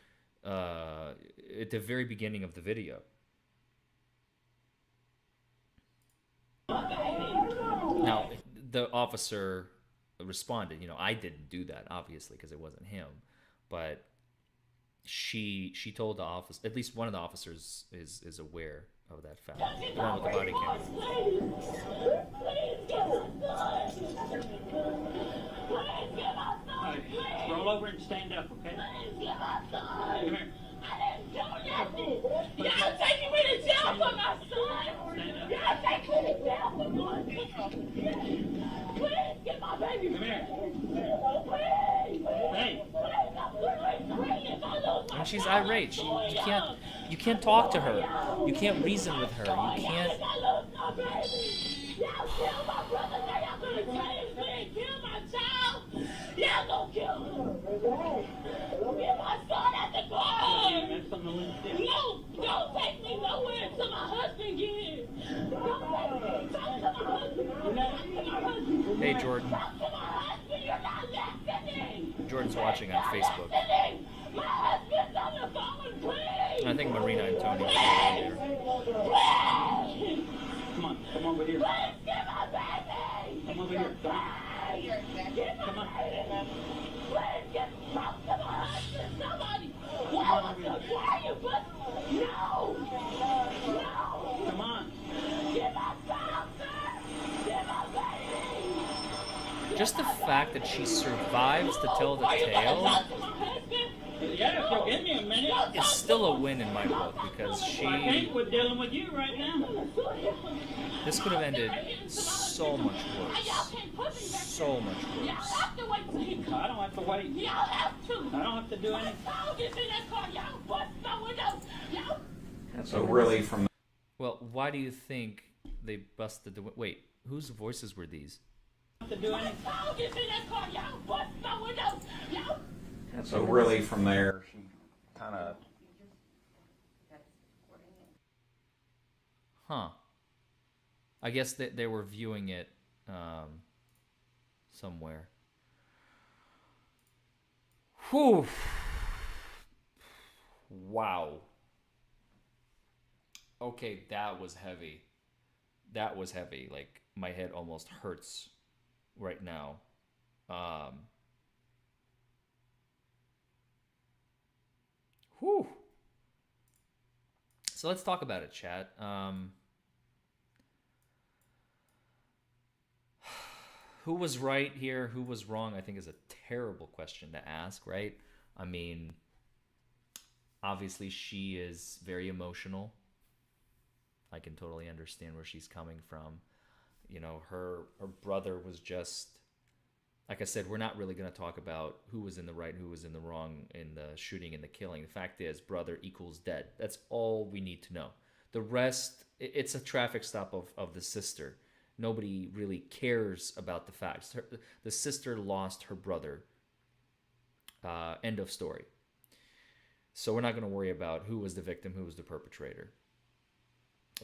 at the very beginning of the video. Now, the officer responded, I didn't do that, obviously, because it wasn't him. But she told the officer, at least one of the officers is aware of that fact. The one with the body camera. Right, roll over and stand up, okay? Come here. Y'all taking me to jail for my son! Y'all taking me to jail for my son! Please get my baby! Come here. Please! And she's irate. You can't talk to her. You can't reason with her. You can't. Y'all kill my brother! Y'all gonna change me and kill my child! Y'all gonna kill him! Get my son at the car! No! Don't take me nowhere until my husband gets here! Don't take me! Talk to my husband! Talk to my husband! Hey, Jordan. Talk to my husband! You're not listening! Jordan's watching on Facebook. My husband's on the phone, please! I think Marina and Tony are there. Come on, come over here. Please get my baby! Come over here. Come on. Come on. Please get talk to my husband, somebody! Why you put... No! No! Come on. Get my child, sir! Get my baby! Just the fact that she survives to tell the tale If you'll give me a minute. It's still a win in my book because I think we're dealing with you right now. this could have ended so much worse. So much worse. I don't have to wait. I don't have to do anything. So really from... Well, why do you think they busted the... Wait, whose voices were these? To do anything. So really from there, she kind of... Huh. I guess they were viewing it somewhere. Whew. Wow. Okay, that was heavy. That was heavy. Like, my head almost hurts right now. Whew. So let's talk about it, chat. Who was right here? Who was wrong? I think is a terrible question to ask, right? I mean, obviously she is very emotional. I can totally understand where she's coming from. You know, her brother was just, like I said, we're not really going to talk about who was in the right and who was in the wrong in the shooting and the killing. The fact is, brother equals dead. That's all we need to know. The rest, it's a traffic stop of the sister. Nobody really cares about the facts. The sister lost her brother. End of story. So we're not going to worry about who was the victim, who was the perpetrator,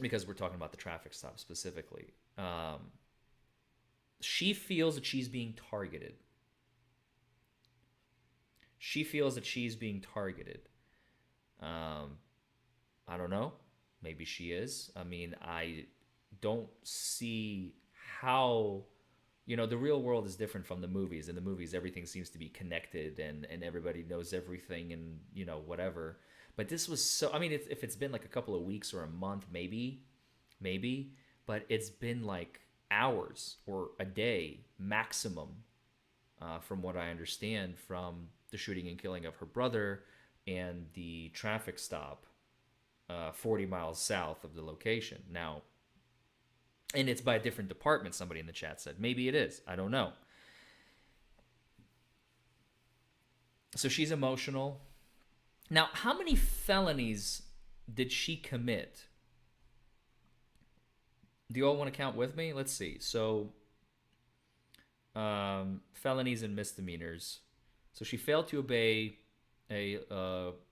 because we're talking about the traffic stop specifically. She feels that she's being targeted. She feels that she's being targeted. I don't know. Maybe she is. I mean, I don't see how, you know, the real world is different from the movies. In the movies, everything seems to be connected and everybody knows everything and, you know, whatever. But this was so, I mean, if it's been like a couple of weeks or a month, maybe, but it's been like hours or a day maximum, from what I understand from the shooting and killing of her brother and the traffic stop 40 miles south of the location. Now, and it's by a different department, somebody in the chat said. Maybe it is. I don't know. So she's emotional. Now, how many felonies did she commit? Do you all want to count with me? Let's see. So, felonies and misdemeanors. So she failed to obey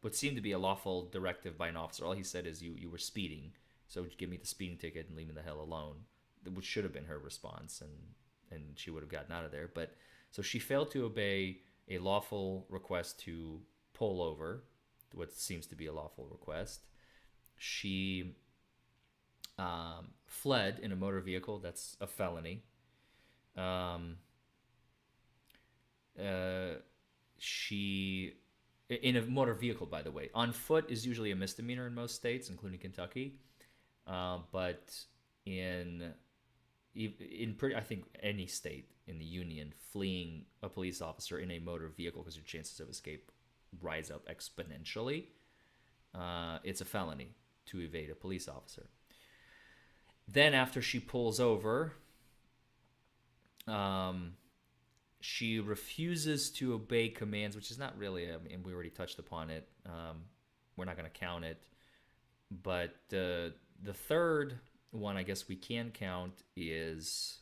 what seemed to be a lawful directive by an officer. All he said is you were speeding, so give me the speeding ticket and leave me the hell alone, which should have been her response, and she would have gotten out of there. But so she failed to obey a lawful request to pull over, what seems to be a lawful request. She fled in a motor vehicle. That's a felony. She, in a motor vehicle, by the way, on foot is usually a misdemeanor in most states, including Kentucky. But in I think any state in the union, fleeing a police officer in a motor vehicle because your chances of escape rise up exponentially. It's a felony to evade a police officer. Then after she pulls over, she refuses to obey commands, which is not really, I mean, we already touched upon it. We're not going to count it. But the third one, I guess we can count, is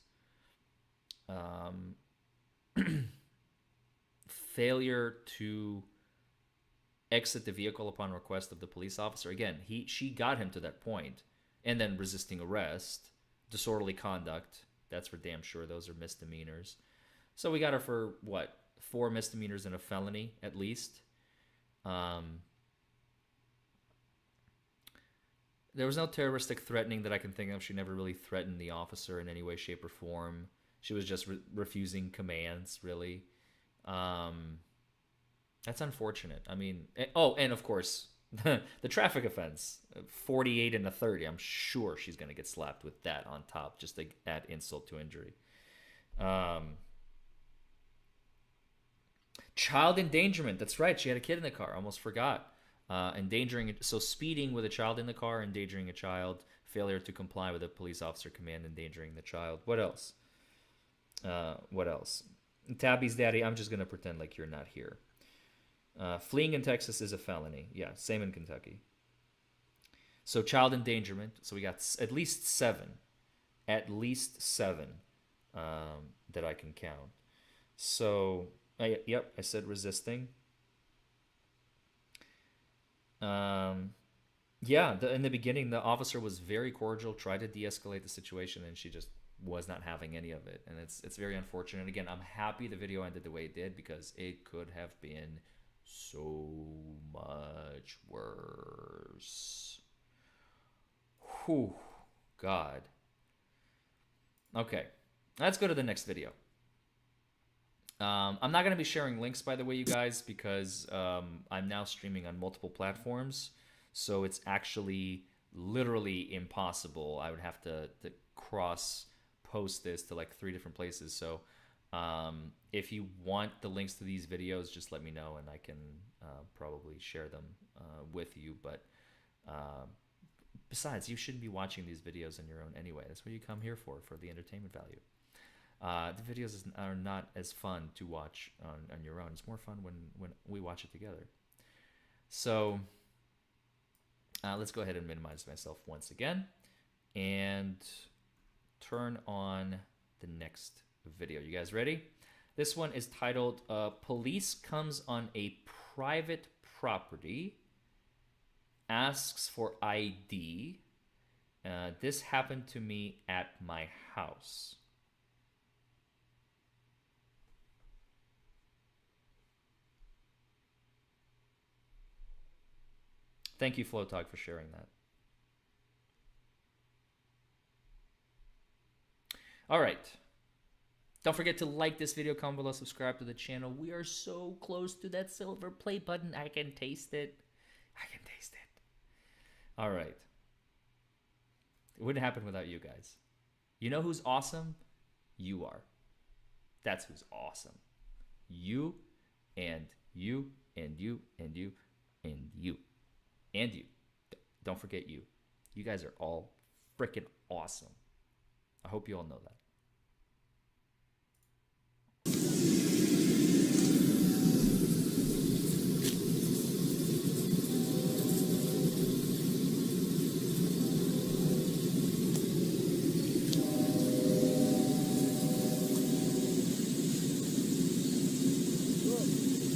failure to exit the vehicle upon request of the police officer. Again, she got him to that point, and then resisting arrest, disorderly conduct. That's for damn sure. Those are misdemeanors. So we got her for what? 4 misdemeanors and a felony at least. There was no terroristic threatening that I can think of. She never really threatened the officer in any way, shape, or form. She was just refusing commands, really. That's unfortunate. I mean, and of course, the traffic offense, 48 and a 30. I'm sure she's going to get slapped with that on top, just to add insult to injury. Child endangerment. That's right. She had a kid in the car. Almost forgot. Endangering. So speeding with a child in the car, endangering a child, failure to comply with a police officer command, endangering the child. What else? What else? Tabby's daddy. I'm just gonna pretend like you're not here. Fleeing in Texas is a felony. Yeah, same in Kentucky. So child endangerment. So we got at least seven. At least seven that I can count. So, yep, I said resisting. Yeah, in the beginning, the officer was very cordial, tried to de-escalate the situation, and she just was not having any of it. And it's very unfortunate. Again, I'm happy the video ended the way it did because it could have been so much worse. Whew, God. Okay, let's go to the next video. I'm not going to be sharing links, by the way, you guys, because I'm now streaming on multiple platforms. So it's actually literally impossible. I would have to cross-post this to like 3 different places. So if you want the links to these videos, just let me know, and I can probably share them with you. But besides, you shouldn't be watching these videos on your own anyway. That's what you come here for the entertainment value. The videos are not as fun to watch on your own. It's more fun when we watch it together. So let's go ahead and minimize myself once again and turn on the next video. You guys ready? This one is titled Police Comes on a Private Property, Asks for ID. This happened to me at my house. Thank you, Flowtalk, for sharing that. All right. Don't forget to like this video, comment below, subscribe to the channel. We are so close to that silver play button. I can taste it. I can taste it. All right. It wouldn't happen without you guys. You know who's awesome? You are. That's who's awesome. You and you and you and you and you. And you. Don't forget you. You guys are all freaking awesome. I hope you all know that.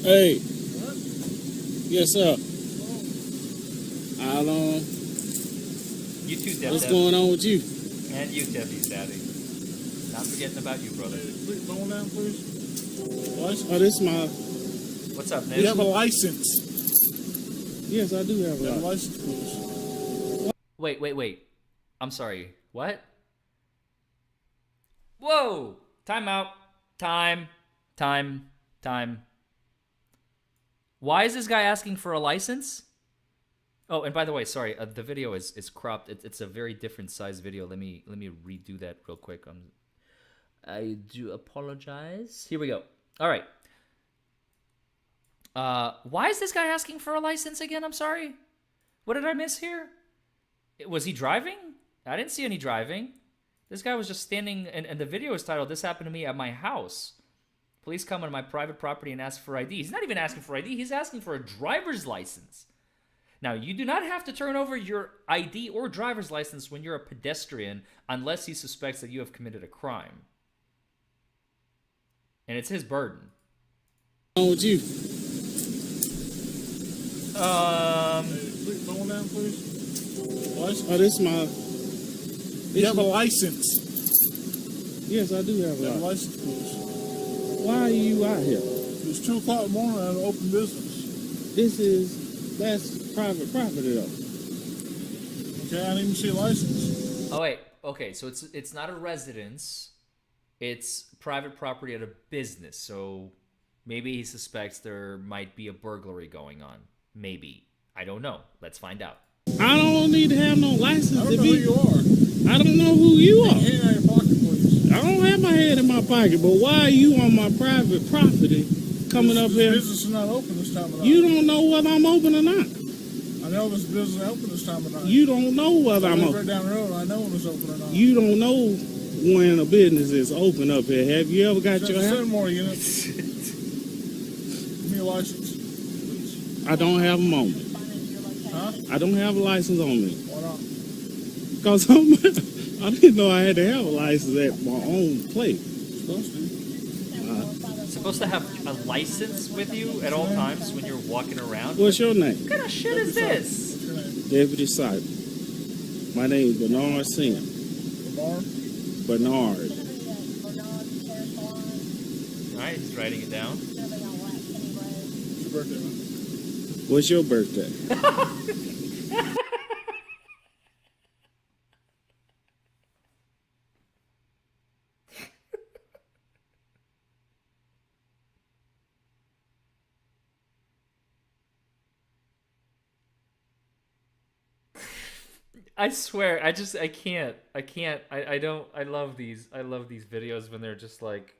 Hey. Yes, sir. Hold on. You too, Deb. What's going on with you? And you, Debbie's daddy. Not forgetting about you, brother. Please, go on down, please. Oh, this is my... What's up, Nick? You have a license. Yes, I do have a license, please. Wait. I'm sorry. What? Whoa! Time out. Time. Why is this guy asking for a license? Oh, and by the way, sorry, the video is cropped. It's a very different size video. Let me redo that real quick. I do apologize. Here we go. All right. Why is this guy asking for a license again? I'm sorry. What did I miss here? Was he driving? I didn't see any driving. This guy was just standing, and the video is titled, "This happened to me at my house. Police come on my private property and ask for ID." He's not even asking for ID. He's asking for a driver's license. Now, you do not have to turn over your ID or driver's license when you're a pedestrian unless he suspects that you have committed a crime. And it's his burden. What's wrong with you? Please, go on down, please. Oh, this is my... You have a license. Yes, I do have You have a a license. license, please. Why are you out here? It's 2 o'clock in the morning. I have an open business. That's private property, though. Okay, I didn't even see a license. Oh, wait. Okay, so it's not a residence. It's private property at a business. So maybe he suspects there might be a burglary going on. Maybe. I don't know. Let's find out. I don't need to have no license. I don't know who you are. I don't know who you are. Take your hand out of your pocket, please. I don't have my head in my pocket, but why are you on my private property coming up here. Business is not open this time of night. You don't know whether I'm open or not. I know this business is open this time of night. You don't know whether I'm right open. down the road, I know when it's open or not. You don't know when a business is open up here. Have you ever got your house? 7 more units. Give me a license, please. I don't have them on me. Huh? I don't have a license on me. Why not? Because I didn't know I had to have a license at my own place. Supposed to. Supposed to have a license with you at all times when you're walking around? What's your name? What kind of shit is this? What's your name? Deputy Sergeant. My name is Bernard Sim. Bernard. All right, he's writing it down. What's your birthday, man? What's your birthday? I swear, I can't. I love these videos when they're just like,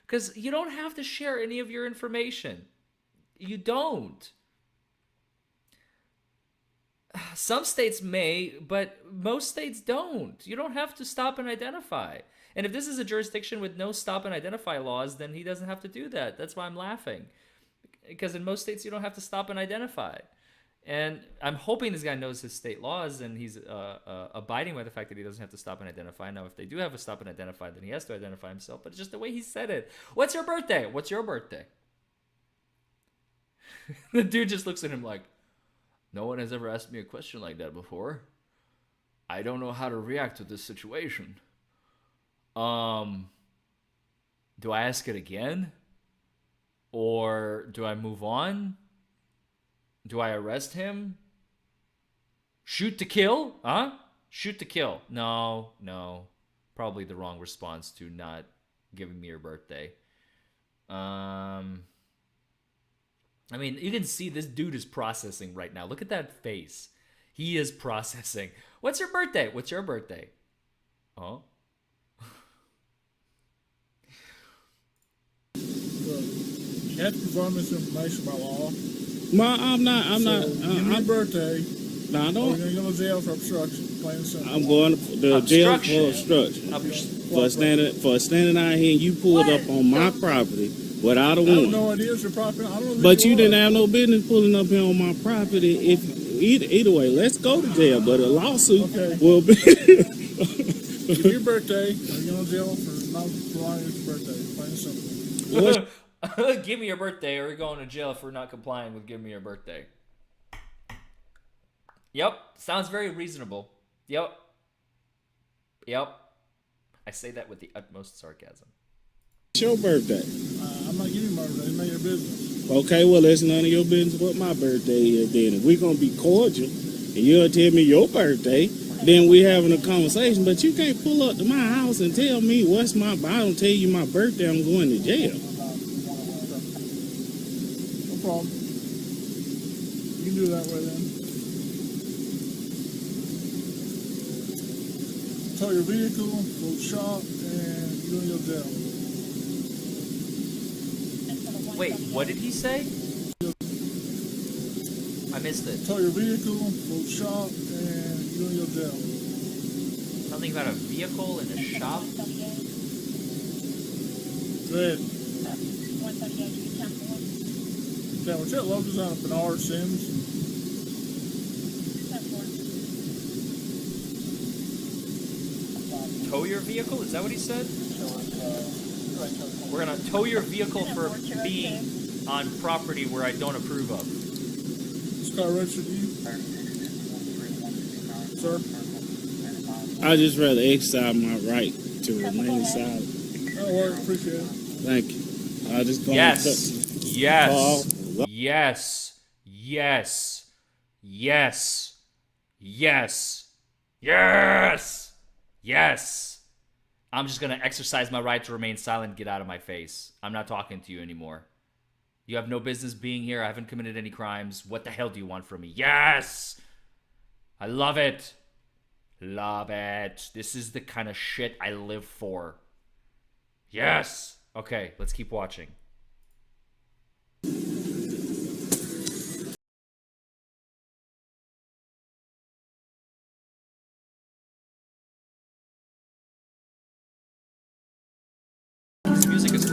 because you don't have to share any of your information. You don't. Some states may, but most states don't. You don't have to stop and identify. And if this is a jurisdiction with no stop and identify laws, then he doesn't have to do that. That's why I'm laughing. Because in most states, you don't have to stop and identify. And I'm hoping this guy knows his state laws and he's abiding by the fact that he doesn't have to stop and identify. Now, if they do have a stop and identify, then he has to identify himself. But it's just the way he said it. What's your birthday? What's your birthday? The dude just looks at him like, no one has ever asked me a question like that before. I don't know how to react to this situation. Do I ask it again? Or do I move on? Do I arrest him? Shoot to kill? Huh? Shoot to kill. No. Probably the wrong response to not giving me your birthday. I mean, you can see this dude is processing right now. Look at that face. He is processing. What's your birthday? What's your birthday? Oh. You have to provide this information by law. I'm not. Give me your birthday. No, I don't. You're going to go to jail for obstruction. Plain and simple. I'm going to jail for obstruction. For standing out here and you pulled up on my property without a warrant. I have no idea it's your property. I don't know. But you didn't have no business pulling up here on my property. If either way, let's go to jail. But a lawsuit will be. Give me your birthday. You're going to jail for not providing your birthday. Plain and simple. Give me your birthday or you're going to jail for not complying with give me your birthday. Yep. Sounds very reasonable. Yep. I say that with the utmost sarcasm. It's your birthday. I'm not giving you my birthday. It's not your business. Okay, well, it's none of your business what my birthday is then. If we're going to be cordial and you'll tell me your birthday, then we having a conversation. But you can't pull up to my house and tell me I don't tell you my birthday, I'm going to jail. No problem. You can do it that way then. Tow your vehicle, go to shop, and you're going to go to jail. Wait, what did he say? I missed it. Tow your vehicle, go to shop, and you're going to go to jail. Something about a vehicle in a shop? Go ahead. Yeah, what's that logo design of Bernard Sims? Tow your vehicle? Is that what he said? We're going to tow your vehicle for being on property where I don't approve of. This car registered to you? Sir? I just rather exercise my right to remain silent. That'll work. Appreciate it. Thank you. I just go Yes. I'm just going to exercise my right to remain silent. Get out of my face. I'm not talking to you anymore. You have no business being here. I haven't committed any crimes. What the hell do you want from me? Yes. I love it. Love it. This is the kind of shit I live for. Yes. Okay, let's keep watching.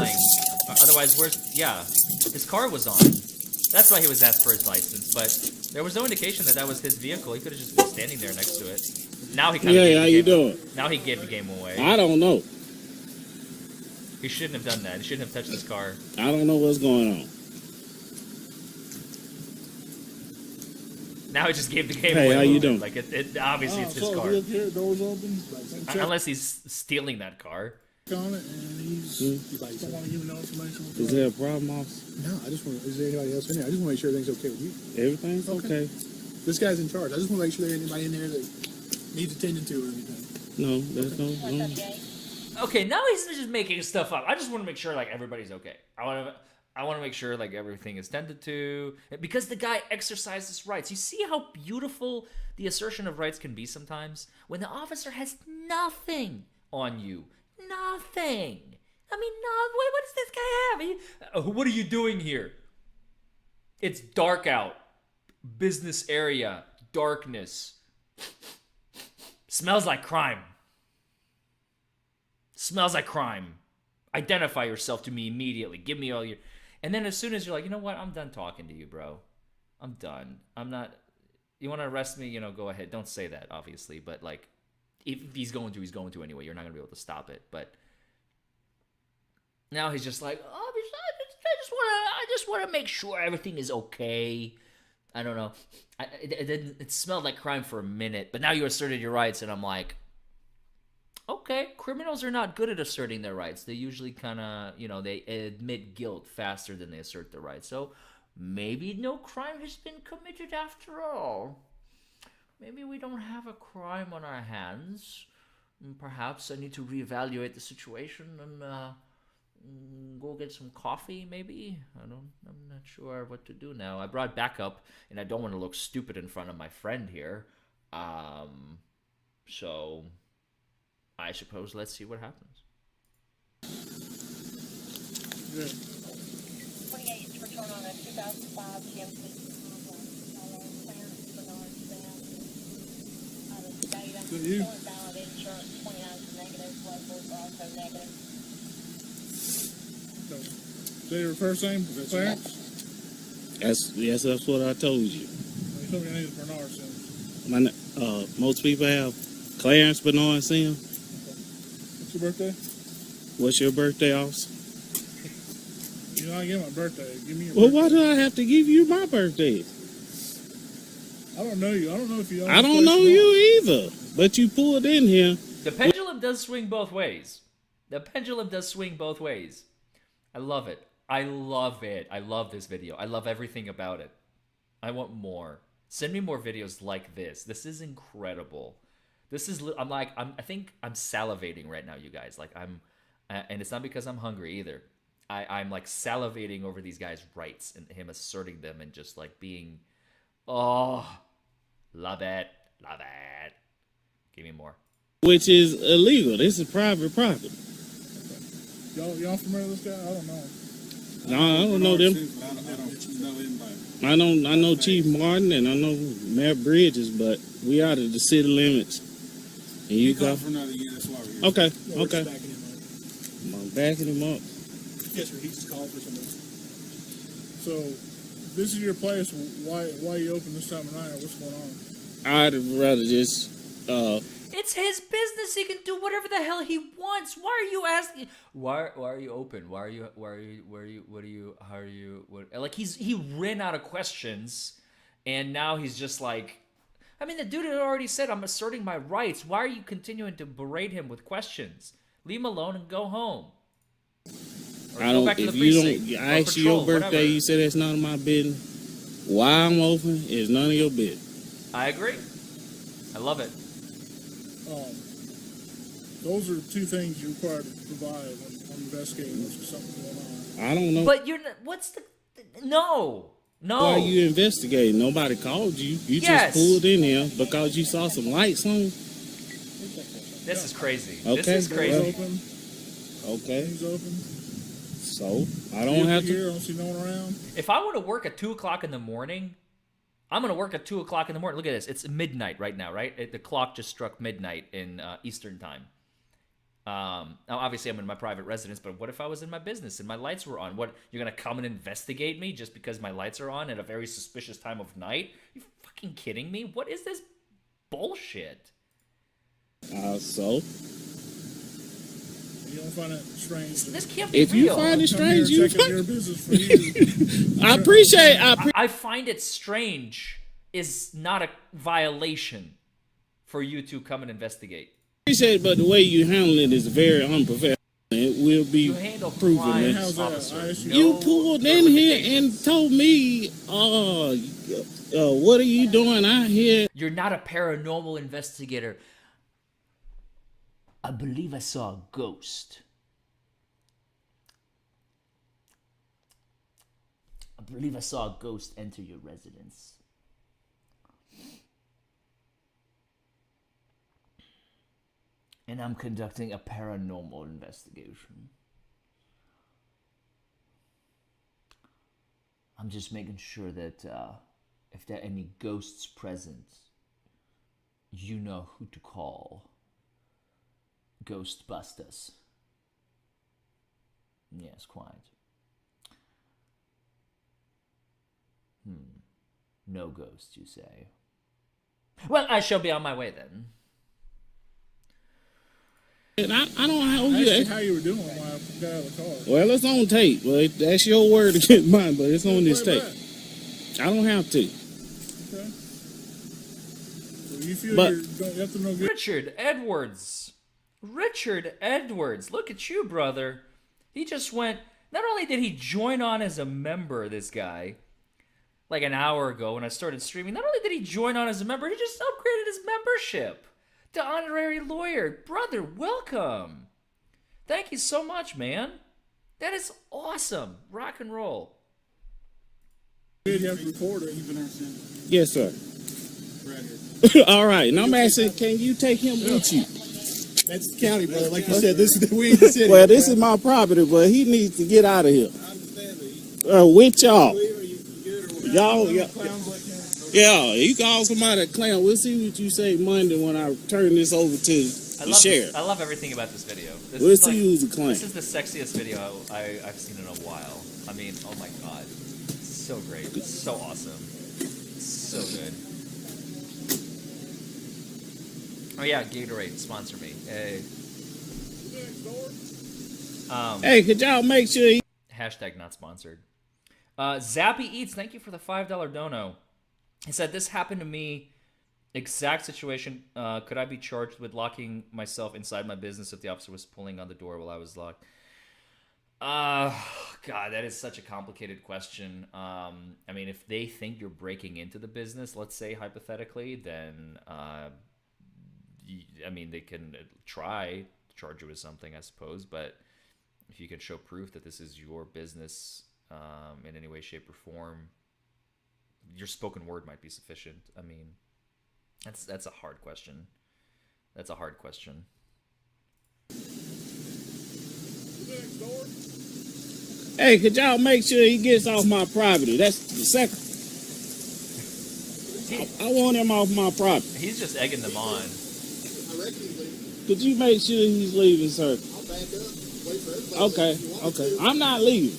stealing. Otherwise, his car was on. That's why he was asked for his license, but there was no indication that was his vehicle. He could have just been standing there next to it. Now he kind of how you doing? Now he gave the game away. I don't know. He shouldn't have done that. He shouldn't have touched his car. I don't know what's going on. Now he just gave the game away. Hey, how you doing? Like it obviously it's his car. Here, doors open. Unless he's stealing that car. On it, and he's like, don't want to give me no information. Is there a problem, officer? No, I just want. Is there anybody else in there? I just want to make sure everything's okay with you. Everything's okay. This guy's in charge. I just want to make sure there's anybody in there that needs attention to or anything. No, there's no. Okay, now he's just making stuff up. I just want to make sure like everybody's okay. I want to make sure like everything is tended to because the guy exercised his rights. You see how beautiful the assertion of rights can be sometimes when the officer has nothing on you. Nothing. I mean, what does this guy have? What are you doing here? It's dark out. Business area. Darkness. Smells like crime. Smells like crime. Identify yourself to me immediately. Give me all your... And then as soon as you're like, you know what? I'm done talking to you, bro. I'm done. I'm not... You want to arrest me? Go ahead. Don't say that, obviously. But, like, if he's going to anyway. You're not going to be able to stop it. But now he's just like, oh, I just want to make sure everything is okay. I don't know. It smelled like crime for a minute. But now you asserted your rights, and I'm like... Okay, criminals are not good at asserting their rights. They usually kind of, they admit guilt faster than they assert their rights. So maybe no crime has been committed after all. Maybe we don't have a crime on our hands. Perhaps I need to reevaluate the situation and go get some coffee, maybe? I'm not sure what to do now. I brought backup, and I don't want to look stupid in front of my friend here. So... I suppose let's see what happens. Yeah. 28 return on a 2005 GMC. Is that you? Valid insurance, 29 is negative, levels are also negative. So, is that your first name? Is that Clarence? Yes, that's what I told you. You told me your name is Bernard Sims. Most people have Clarence Bernard Sims. What's your birthday? What's your birthday, officer? I get my birthday. Give me your Well, birthday. why do I have to give you my birthday? I don't know you. I don't know if you. I don't know you either. But you pulled in here. The pendulum does swing both ways. I love it. I love this video. I love everything about it. I want more. Send me more videos like this. This is incredible. I think I'm salivating right now, you guys. Like and it's not because I'm hungry either. I'm like salivating over these guys' rights and him asserting them and just like being, love it. Give me more. Which is illegal. This is private property. Y'all familiar with this guy? I don't know. No, I don't know them. I know Chief Martin and I know Mayor Bridges, but we out of the city limits. And you go for another year. That's why we're here. Okay. No, Okay. I'm backing him up. Yes, sir. He just called for something. So, this is your place. Why you open this time of night? What's going on? I'd rather just. It's his business. He can do whatever the hell he wants. Why are you asking? Why are you open? Like he ran out of questions, and now he's just like. I mean, the dude had already said, I'm asserting my rights. Why are you continuing to berate him with questions? Leave him alone and go home. Or I go don't. back to If the you precinct, don't, or I ask you patrol, your birthday. whatever. You say that's none of my business. Why I'm open is none of your business. I agree. I love it. Those are two things you're required to provide when investigating if there's something going on. I don't know. But you're not, what's the... No. Why are you investigating? Nobody called you. You Yes. just pulled in here because you saw some lights on. This is crazy. Okay. This is crazy. Well, Open. okay. He's open. So I don't have Here, I to. don't see no one around. If I want to work at 2 o'clock in the morning, I'm going to work at 2 o'clock in the morning. Look at this. It's midnight right now, right? The clock just struck midnight in Eastern time. Now, obviously, I'm in my private residence, but what if I was in my business and my lights were on? What, you're going to come and investigate me just because my lights are on at a very suspicious time of night? You fucking kidding me? What is this bullshit? So? You don't find it strange? This can't be If real. you find it strange, you your business for you. I appreciate. I find it strange is not a violation for you to come and investigate. Appreciate, but the way you handle it is very unprofessional. It will be proven. Crimes, officer. You pulled in here and told me, what are you doing out here? You're not a paranormal investigator. I believe I saw a ghost. I believe I saw a ghost enter your residence. And I'm conducting a paranormal investigation. I'm just making sure that if there are any ghosts present, you know who to call. Ghostbusters. Yes, quite. No ghosts, you say? Well, I shall be on my way then. And I don't know How you were doing when I got out of the car. Well, it's on tape, but that's your word against mine, but it's on this tape. I don't have to. Okay. So you feel But- you have to know good. Richard Edwards. Richard Edwards. Look at you, brother. He just went... Not only did he join on as a member, this guy, like an hour ago when I started streaming, not only did he join on as a member, he just upgraded his membership to honorary lawyer. Brother, welcome. Thank you so much, man. That is awesome. Rock and roll. You have to record it. Yes, sir. All right. And I'm asking, can you take him with you? That's the county, brother. Like you said, this is we in the city. Well, this is my property, but he needs to get out of here. With y'all. Y'all, yeah, you call somebody a clown. We'll see what you say Monday when I turn this over to the sheriff. I love everything about this video. We'll see who's a clown. This is the sexiest video I've seen in a while. I mean, oh my god. It's so great. It's so awesome. It's so good. Oh yeah, Gatorade, sponsor me. Hey. Hey, could y'all make sure Hashtag not sponsored. Zappy Eats, thank you for the $5 dono. He said, this happened to me, exact situation. Could I be charged with locking myself inside my business if the officer was pulling on the door while I was locked? God, that is such a complicated question. I mean, if they think you're breaking into the business, let's say hypothetically, then, I mean, they can try to charge you with something, I suppose. But if you can show proof that this is your business in any way, shape, or form, your spoken word might be sufficient. I mean, that's a hard question. That's a hard question. Hey, could y'all make sure he gets off my property? That's the second. I want him off my property. He's just egging them on. Could you make sure he's leaving, sir? I'll back up. Wait for everybody. Okay, okay. I'm not leaving,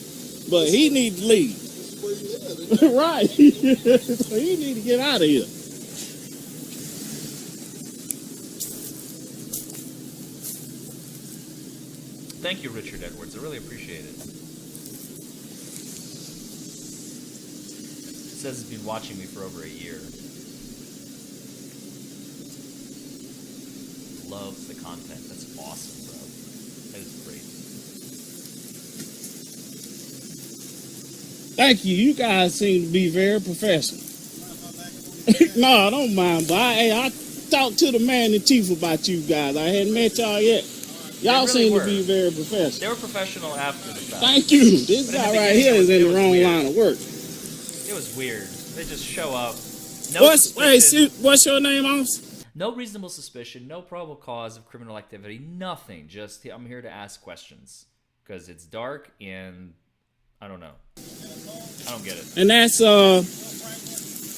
but he needs to leave. Right. So he need to get out of here. Thank you, Richard Edwards. I really appreciate it. It says he's been watching me for over a year. Loves the content. That's awesome, bro. That is great. Thank you. You guys seem to be very professional. No, I don't mind, but I talked to the man in chief about you guys. I hadn't met y'all yet. Y'all They really seem were. to be very professional. They were professional after the fact. Thank you. This But in guy the right beginning, here is in it the was wrong weird. line of work. It was weird. They just show up. What's your name, officer? No reasonable suspicion, no probable cause of criminal activity, nothing. Just, I'm here to ask questions. Because it's dark and I don't know. I don't get it. And that's,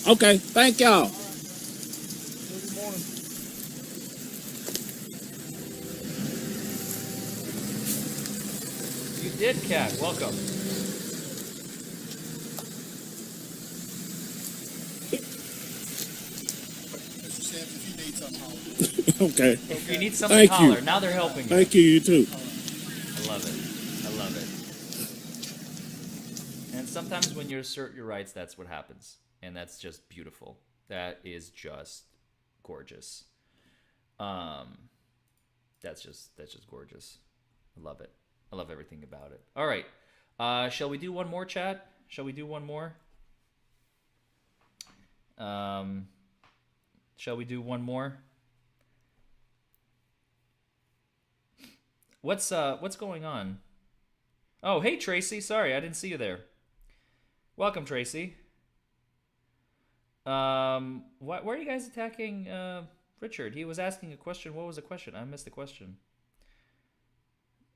okay. Thank y'all. You did, Kat. Welcome. Okay. If you need something, holler. Now they're helping you. Thank you, you too. I love it. I love it. And sometimes when you assert your rights, that's what happens. And that's just beautiful. That is just gorgeous. That's just gorgeous. I love it. I love everything about it. All right. Shall we do one more, chat? Shall we do one more? Shall we do one more? What's going on? Oh, hey Tracy. Sorry, I didn't see you there. Welcome, Tracy. Why are you guys attacking Richard? He was asking a question. What was the question? I missed the question.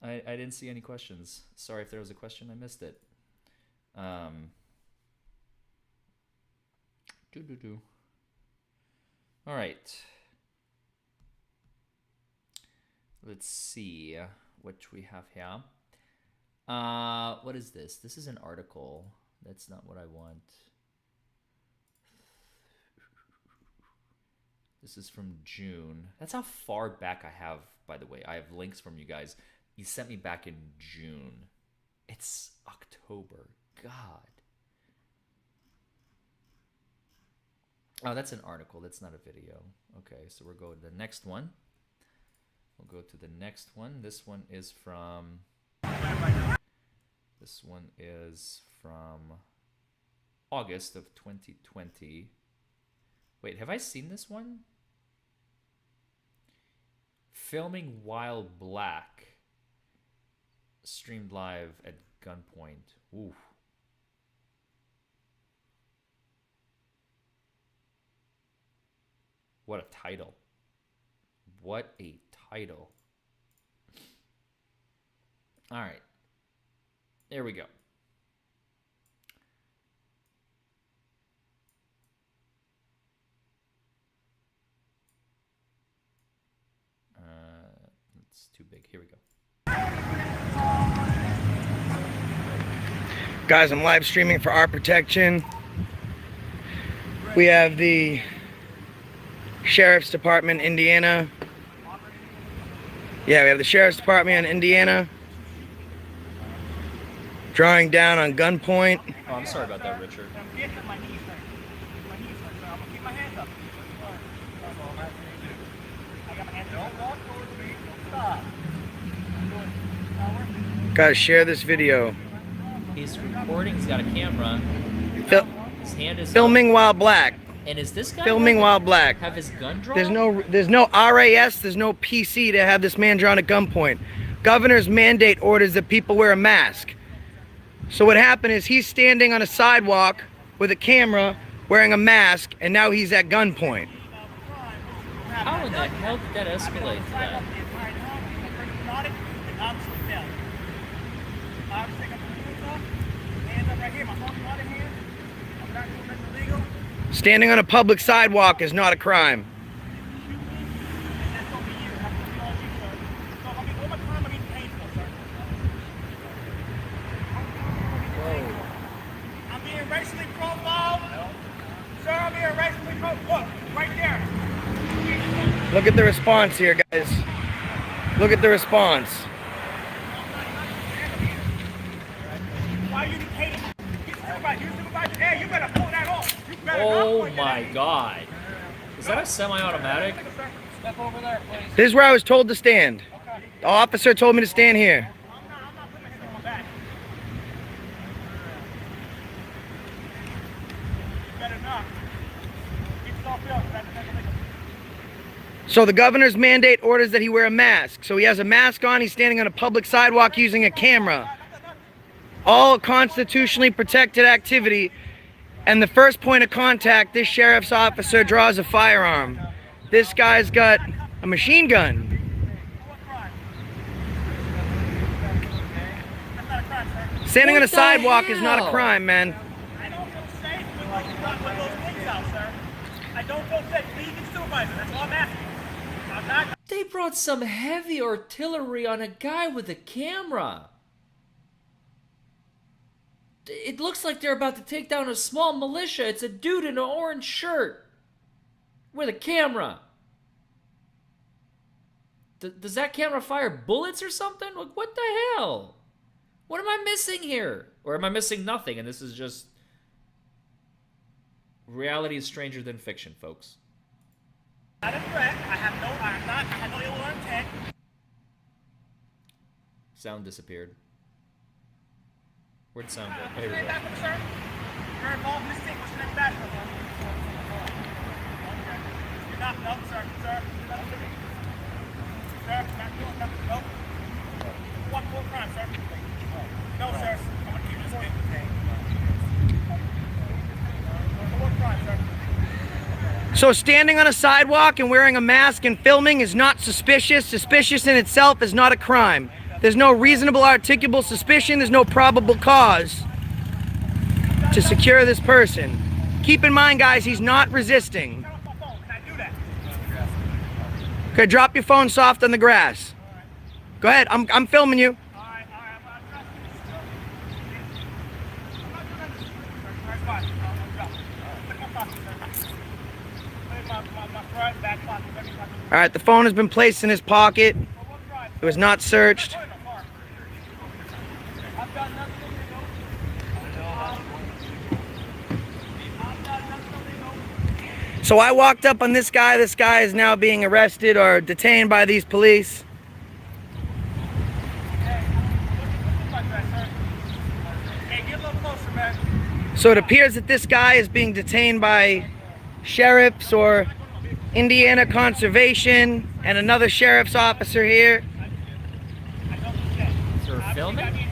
I didn't see any questions. Sorry if there was a question. I missed it. All right. Let's see what we have here. What is this? This is an article. That's not what I want. This is from June. That's how far back I have, by the way. I have links from you guys. You sent me back in June. It's October. God. Oh, that's an article. That's not a video. Okay, so we'll go to the next one. We'll go to the next one. This one is from August of 2020. Wait, have I seen this one? Filming while black. Streamed live at gunpoint. Ooh. What a title. What a title. All right. There we go. It's too big. Here we go. Guys, I'm live streaming for our protection. We have the Sheriff's Department, Indiana. Yeah, we have the Sheriff's Department in Indiana drawing down on gunpoint. Oh, I'm sorry about that, Richard. Guys, share this video. He's recording. He's got a camera. His hand is filming while black. And is this guy filming while black? Have his gun drawn? There's no RAS. There's no PC to have this man drawn at gunpoint. Governor's mandate orders that people wear a mask. So what happened is he's standing on a sidewalk with a camera, wearing a mask, and now he's at gunpoint. How in the hell did that escalate to that? Standing on a public sidewalk is not a crime. I'm being racially profiled. Sir, I'm being racially profiled. Look, right there. Look at the response here, guys. Look at the response. Why are you detaining? You supervisor. Hey, you better pull that off. Oh my God. Is that a semi-automatic? Step over there, please. This is where I was told to stand. The officer told me to stand here. So the governor's mandate orders that he wear a mask. So he has a mask on, he's standing on a public sidewalk using a camera. All constitutionally protected activity. And the first point of contact, this sheriff's officer draws a firearm. This guy's got a machine gun. Standing on a sidewalk is not a crime, man. I don't feel safe with those things out, sir. I don't feel safe. Please, supervisor. That's all I'm asking. I'm not. They brought some heavy artillery on a guy with a camera. It looks like they're about to take down a small militia. It's a dude in an orange shirt with a camera. Does that camera fire bullets or something? Like, what the hell? What am I missing here? Or am I missing nothing and this is just... Reality is stranger than fiction, folks. Not a threat. I have no ill intent. Sound disappeared. Where'd sound go? There we go. Sir? You're involved in this thing. What's your name back? You're not, no, sir. Sir, not doing nothing. No. What crime, sir? No, sir. I'm going to keep this thing. What crime, sir? So standing on a sidewalk and wearing a mask and filming is not suspicious. Suspicious in itself is not a crime. There's no reasonable articulable suspicion. There's no probable cause to secure this person. Keep in mind, guys, he's not resisting. Okay, drop your phone soft on the grass. Go ahead, I'm filming you. All right, the phone has been placed in his pocket. It was not searched. So I walked up on this guy. This guy is now being arrested or detained by these police. So it appears that this guy is being detained by sheriffs or Indiana Conservation and another sheriff's officer here. Sir, filming?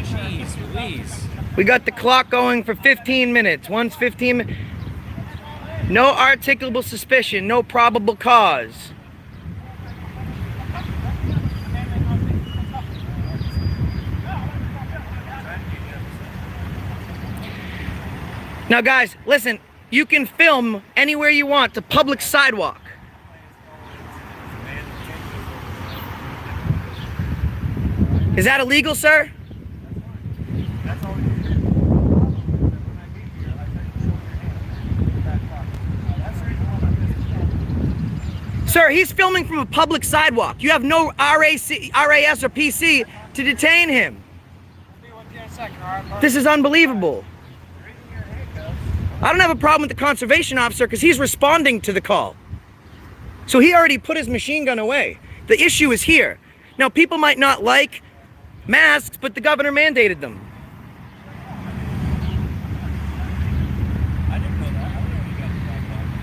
Jeez Louise. We got the clock going for 15 minutes. Once 15 minutes. No articulable suspicion, no probable cause. Now guys, listen, you can film anywhere you want, the public sidewalk. Is that illegal, sir? Sir, he's filming from a public sidewalk. You have no RAS or PC to detain him. This is unbelievable. I don't have a problem with the conservation officer because he's responding to the call. So he already put his machine gun away. The issue is here. Now, people might not like masks, but the governor mandated them.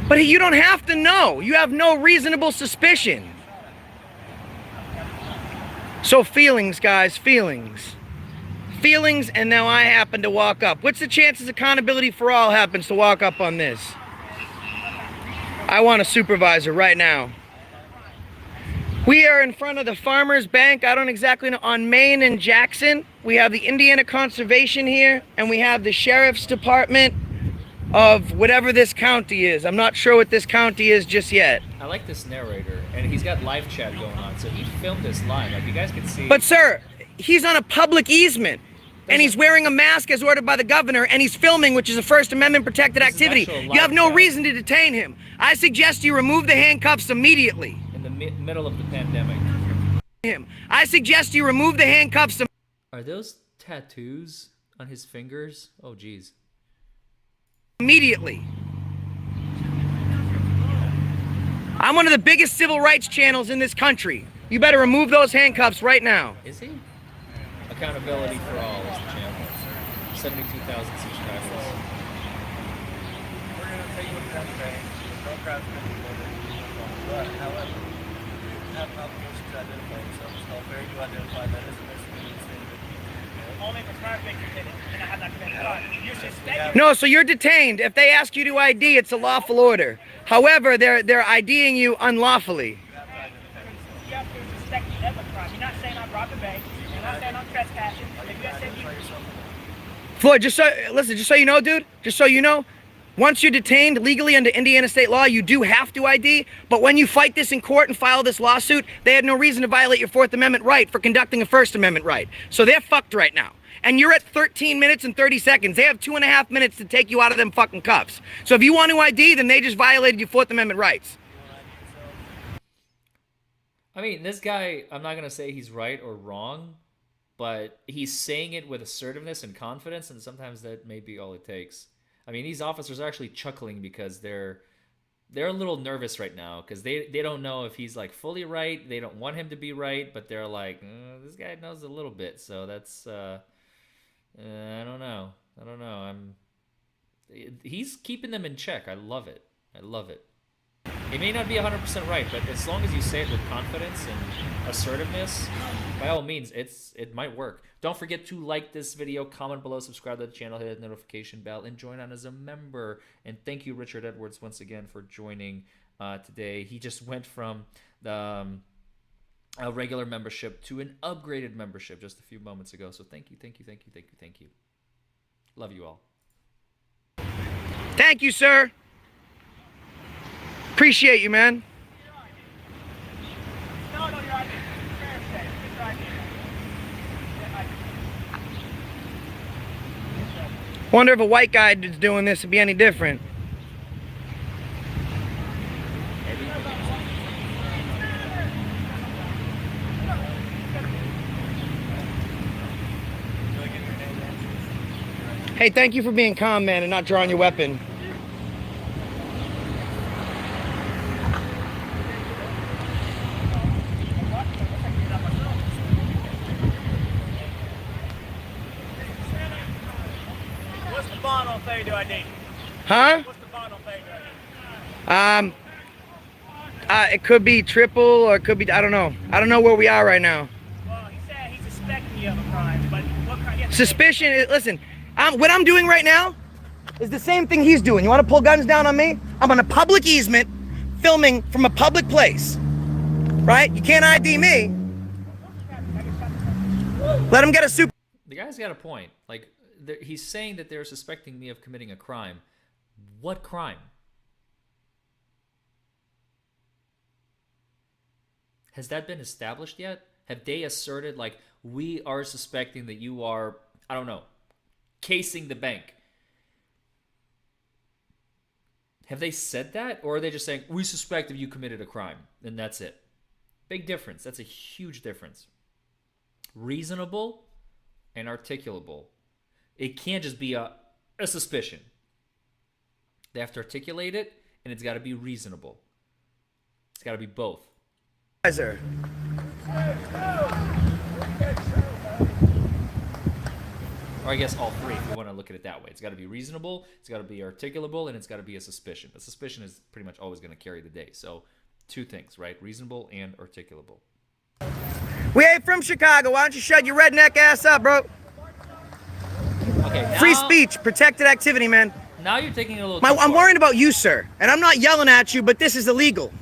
But you don't have to know. You have no reasonable suspicion. So feelings, guys, feelings. Feelings, and now I happen to walk up. What's the chances Accountability for All happens to walk up on this? I want a supervisor right now. We are in front of the Farmers Bank, I don't exactly know, on Main and Jackson. We have the Indiana Conservation here, and we have the Sheriff's Department of whatever this county is. I'm not sure what this county is just yet. I like this narrator, and he's got live chat going on, so he filmed this live. Like, you guys can see. But sir, he's on a public easement, and he's wearing a mask as ordered by the governor, and he's filming, which is a First Amendment protected activity. You have no reason to detain him. I suggest you remove the handcuffs immediately. In the middle of the pandemic. I suggest you remove the handcuffs. Are those tattoos on his fingers? Oh, geez. Immediately. I'm one of the biggest civil rights channels in this country. You better remove those handcuffs right now. Is he? Accountability for All is the channel. 72,000 subscribers. We're going to take a look at that today. No crimes have been committed. But, however, you have an obligation to identify yourself. It's called fair to identify that as a misdemeanor state of it. Only for crimes being committed, and I have not committed crime. You're suspected. No, so you're detained. If they ask you to ID, it's a lawful order. However, they're IDing you unlawfully. You have to suspect me of a crime. You're not saying I robbed a bank. You're not saying I'm trespassing. If you said you... Floyd, just so you know, dude, just so you know, Once you're detained legally under Indiana state law, you do have to ID, but when you fight this in court and file this lawsuit, they had no reason to violate your Fourth Amendment right for conducting a First Amendment right. So they're fucked right now. And you're at 13 minutes and 30 seconds. They have 2.5 minutes to take you out of them fucking cuffs. So if you want to ID, then they just violated your Fourth Amendment rights. I mean, this guy, I'm not going to say he's right or wrong, but he's saying it with assertiveness and confidence, and sometimes that may be all it takes. I mean, these officers are actually chuckling because they're a little nervous right now because they don't know if he's like fully right. They don't want him to be right, but they're like, this guy knows a little bit, so that's I don't know. He's keeping them in check. I love it. It may not be 100% right, but as long as you say it with confidence and assertiveness, by all means, it might work. Don't forget to like this video, comment below, subscribe to the channel, hit the notification bell, and join on as a member. And thank you, Richard Edwards, once again for joining today. He just went from a regular membership to an upgraded membership just a few moments ago. So thank you. Love you all. Thank you, sir. Appreciate you, man. Wonder if a white guy that's doing this would be any different. Hey, thank you for being calm, man, and not drawing your weapon. What's the bond on failure to ID? Huh? What's the bond on failure to ID? It could be triple, or it could be, I don't know. I don't know where we are right now. Well, he said he's suspecting you of a crime, but what crime? Suspicion, listen, what I'm doing right now is the same thing he's doing. You want to pull guns down on me? I'm on a public easement, filming from a public place, right? You can't ID me. Let him get a super... The guy's got a point. Like, he's saying that they're suspecting me of committing a crime. What crime? Has that been established yet? Have they asserted, like, we are suspecting that you are, I don't know, casing the bank? Have they said that? Or are they just saying, we suspect that you committed a crime, and that's it? Big difference. That's a huge difference. Reasonable and articulable. It can't just be a suspicion. They have to articulate it, and it's got to be reasonable. It's got to be both. Sir. Or I guess all three, if you want to look at it that way. It's got to be reasonable, it's got to be articulable, and it's got to be a suspicion. But suspicion is pretty much always going to carry the day. So two things, right? Reasonable and articulable. We ain't from Chicago. Why don't you shut your redneck ass up, bro? Okay, now, free speech, protected activity, man. Now you're taking it a little too I'm far. worried about you, sir. And I'm not yelling at you, but this is illegal.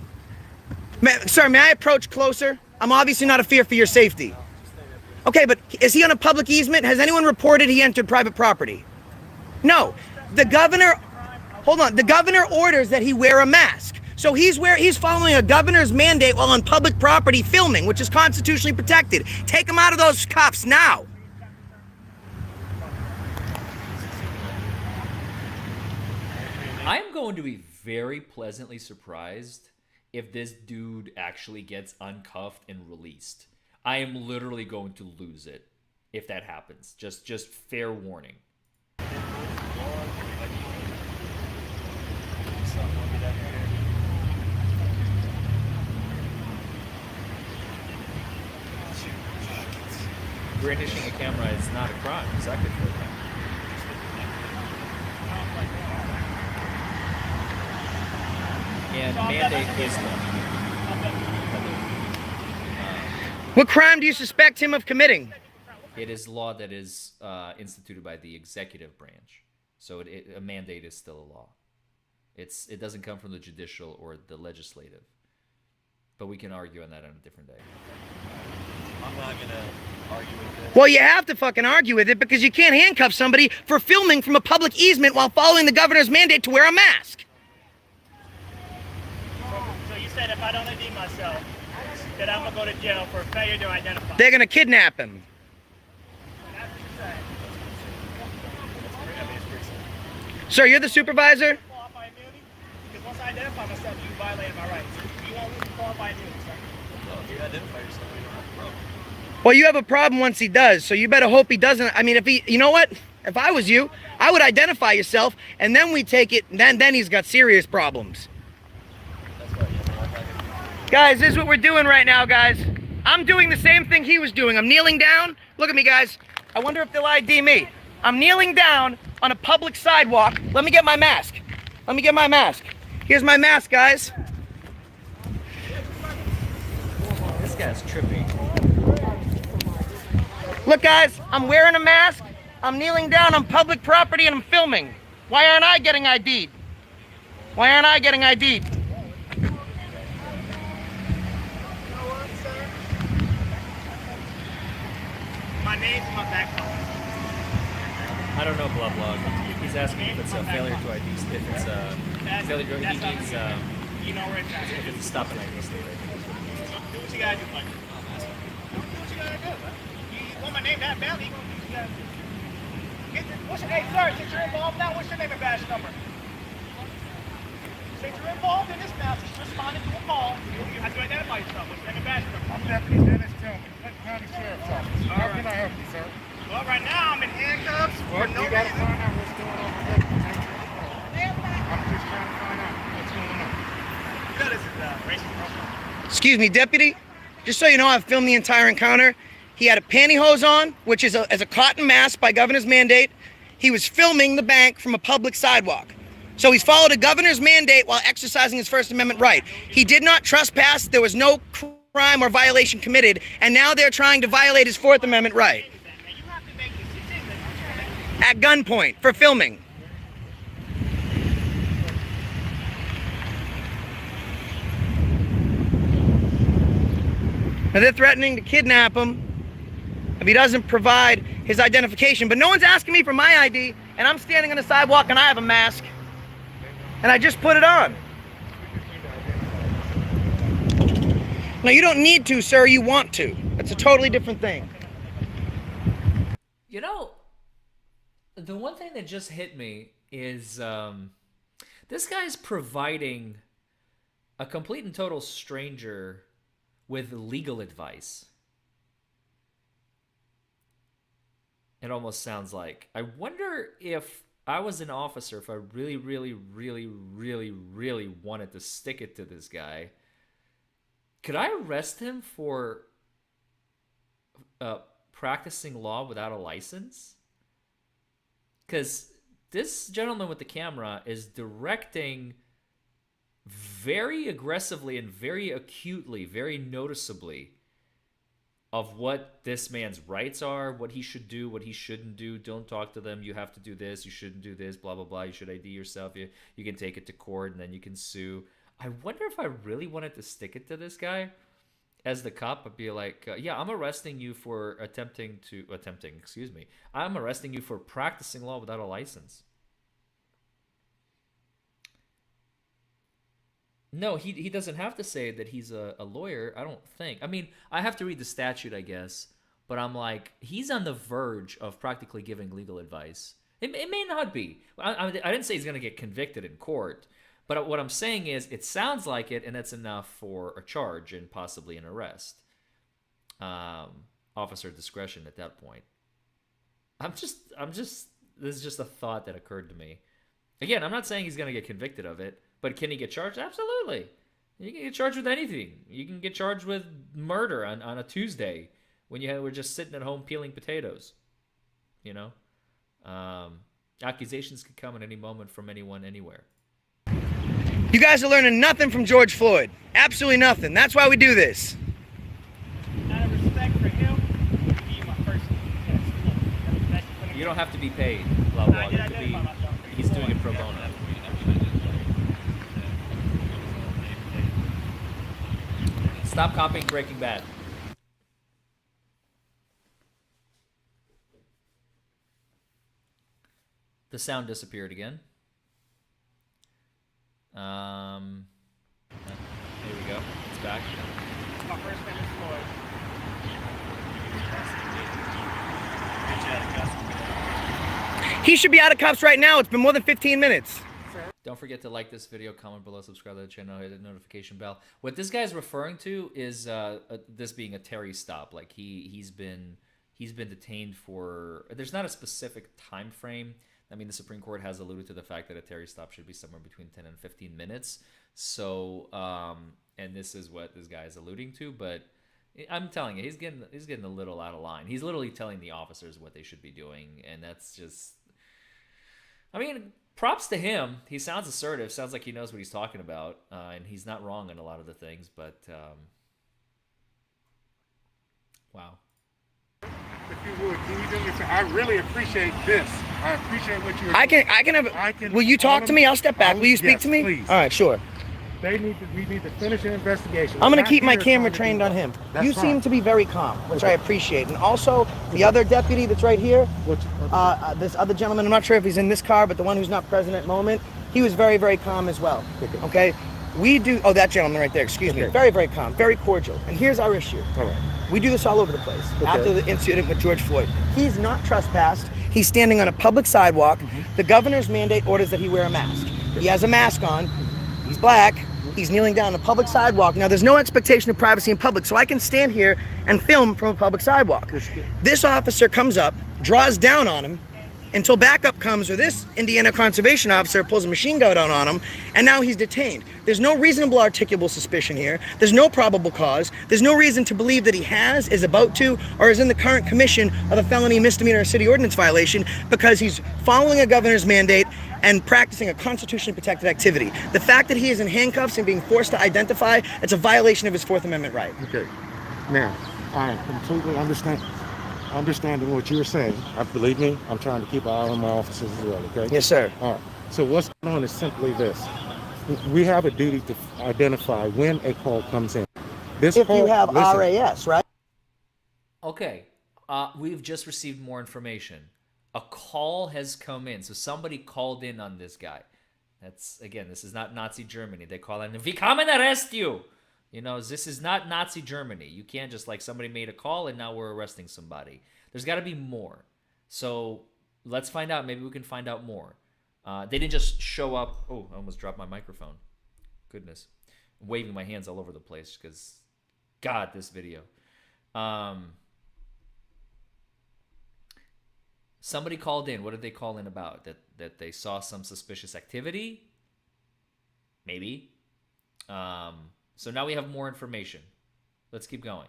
Sir, may I approach closer? I'm obviously not a fear for your safety. Okay, but is he on a public easement? Has anyone reported he entered private property? No. The governor, hold on, the governor orders that he wear a mask. So he's following a governor's mandate while on public property filming, which is constitutionally protected. Take him out of those cuffs now. I'm going to be very pleasantly surprised if this dude actually gets uncuffed and released. I am literally going to lose it if that happens. Just fair warning. Brandishing a camera is not a crime. It's active for a crime. And mandate is law. What crime do you suspect him of committing? It is law that is instituted by the executive branch. So a mandate is still a law. It doesn't come from the judicial or the legislative. But we can argue on that on a different day. I'm not gonna argue with it. Well, you have to fucking argue with it because you can't handcuff somebody for filming from a public easement while following the governor's mandate to wear a mask. So you said if I don't ID myself, that I'm gonna go to jail for failure to identify. They're gonna kidnap him. Sir, you're the supervisor? Qualified immunity? Because once I identify myself, you violated my rights. You won't lose qualified immunity, sir. Well, if you identify yourself, you don't have a problem. Well, you have a problem once he does, so you better hope he doesn't. I mean, if he, you know what? If I was you, I would identify yourself, and then we take it, and then he's got serious problems. Guys, this is what we're doing right now, guys. I'm doing the same thing he was doing. I'm kneeling down. Look at me, guys. I wonder if they'll ID me. I'm kneeling down on a public sidewalk. Let me get my mask. Let me get my mask. Here's my mask, guys. This guy's trippy. Look, guys, I'm wearing a mask. I'm kneeling down on public property and I'm filming. Why aren't I getting ID'd? Why aren't I getting ID'd? My name's in my back pocket. I don't know, blah blah. He's asking if it's a failure to ID. If it's a failure to ID, you know where it's at. if it's a stop an ID state. Do what you gotta do, buddy. Do what you gotta do, man. You want my name that badly, you gotta what's your name, sir? Since you're involved now, what's your name and badge number? Since you're involved in this now, since you're responding to a call, you have to identify yourself. What's your name and badge number? I'm Deputy Dennis Tillman, Clinton County Sheriff's Office. How can I help you, sir? Well, right now I'm in handcuffs Well, for no you gotta reason. find out what's going on with that. I'm just trying to find out what's going on. You know this is racist program. Excuse me, deputy. Just so you know, I've filmed the entire encounter. He had a pantyhose on, which is a cotton mask by governor's mandate. He was filming the bank from a public sidewalk. So he's followed a governor's mandate while exercising his First Amendment right. He did not trespass. There was no crime or violation committed. And now they're trying to violate his Fourth Amendment right. At gunpoint for filming. Now they're threatening to kidnap him if he doesn't provide his identification. But no one's asking me for my ID, and I'm standing on the sidewalk and I have a mask. And I just put it on. No, you don't need to, sir. You want to. That's a totally different thing. You know, the one thing that just hit me is this guy's providing a complete and total stranger with legal advice. It almost sounds like, I wonder if I was an officer, if I really, really, really, really, really wanted to stick it to this guy, could I arrest him for practicing law without a license? Because this gentleman with the camera is directing very aggressively and very acutely, very noticeably, of what this man's rights are, what he should do, what he shouldn't do. Don't talk to them. You have to do this. You shouldn't do this, blah, blah, blah. You should ID yourself. You can take it to court, and then you can sue. I wonder if I really wanted to stick it to this guy as the cop. I'd be like, yeah, I'm arresting you for I'm arresting you for practicing law without a license. No, he doesn't have to say that he's a lawyer, I don't think. I mean, I have to read the statute, I guess. But I'm like, he's on the verge of practically giving legal advice. It may not be. I didn't say he's going to get convicted in court. But what I'm saying is, it sounds like it, and that's enough for a charge and possibly an arrest. Officer discretion at that point. This is just a thought that occurred to me. Again, I'm not saying he's going to get convicted of it. But can he get charged? Absolutely. You can get charged with anything. You can get charged with murder on a Tuesday when you were just sitting at home peeling potatoes. You know? Accusations could come at any moment from anyone, anywhere. You guys are learning nothing from George Floyd. Absolutely nothing. That's why we do this. Out of respect for him, You don't have to be paid, blah, blah. He's doing it pro bono. Stop copying Breaking Bad. The sound disappeared again. Here we go. It's back. He should be out of cuffs right now. It's been more than 15 minutes. Don't forget to like this video, comment below, subscribe to the channel, hit the notification bell. What this guy's referring to is this being a Terry stop. Like he's been detained for. There's not a specific time frame. I mean, the Supreme Court has alluded to the fact that a Terry stop should be somewhere between 10 and 15 minutes. So, and this is what this guy is alluding to. But I'm telling you, he's getting a little out of line. He's literally telling the officers what they should be doing, and that's just. I mean, props to him. He sounds assertive. Sounds like he knows what he's talking about, and he's not wrong in a lot of the things. But wow. If you would, can you do me a favor? I really appreciate this. I appreciate what you're doing. I can have. Will you talk to me? I'll step back. Will you speak to me? Please. All right, sure. We need to finish the investigation. I'm going to keep my camera trained on him. You seem to be very calm, which I appreciate. And also, the other deputy that's right here, this other gentleman, I'm not sure if he's in this car, but the one who's not present at the moment, he was very, very calm as well. Okay? We do, that gentleman right there, excuse me, very, very calm, very cordial. And here's our issue. All right. We do this all over the place. After the incident with George Floyd, he's not trespassed. He's standing on a public sidewalk. The governor's mandate orders that he wear a mask. He has a mask on. He's black. He's kneeling down on a public sidewalk. Now, there's no expectation of privacy in public, so I can stand here and film from a public sidewalk. This officer comes up, draws down on him, until backup comes, or this Indiana conservation officer pulls a machine gun out on him, and now he's detained. There's no reasonable articulable suspicion here. There's no probable cause. There's no reason to believe that he has, is about to, or is in the current commission of a felony, misdemeanor, or city ordinance violation, because he's following a governor's mandate and practicing a constitutionally protected activity. The fact that he is in handcuffs and being forced to identify, it's a violation of his Fourth Amendment right. Okay. Now, I completely understanding what you're saying. Believe me, I'm trying to keep an eye on my officers as well, okay? Yes, sir. All right. So what's going on is simply this. We have a duty to identify when a call comes in. If you have RAS, right? Okay. We've just received more information. A call has come in. So somebody called in on this guy. That's, again, this is not Nazi Germany. They call in, "We come and arrest you." You know, this is not Nazi Germany. You can't just like somebody made a call and now we're arresting somebody. There's got to be more. So let's find out. Maybe we can find out more. They didn't just show up. Oh, I almost dropped my microphone. Goodness. I'm waving my hands all over the place because, God, this video. Somebody called in. What did they call in about? That they saw some suspicious activity? Maybe. So now we have more information. Let's keep going.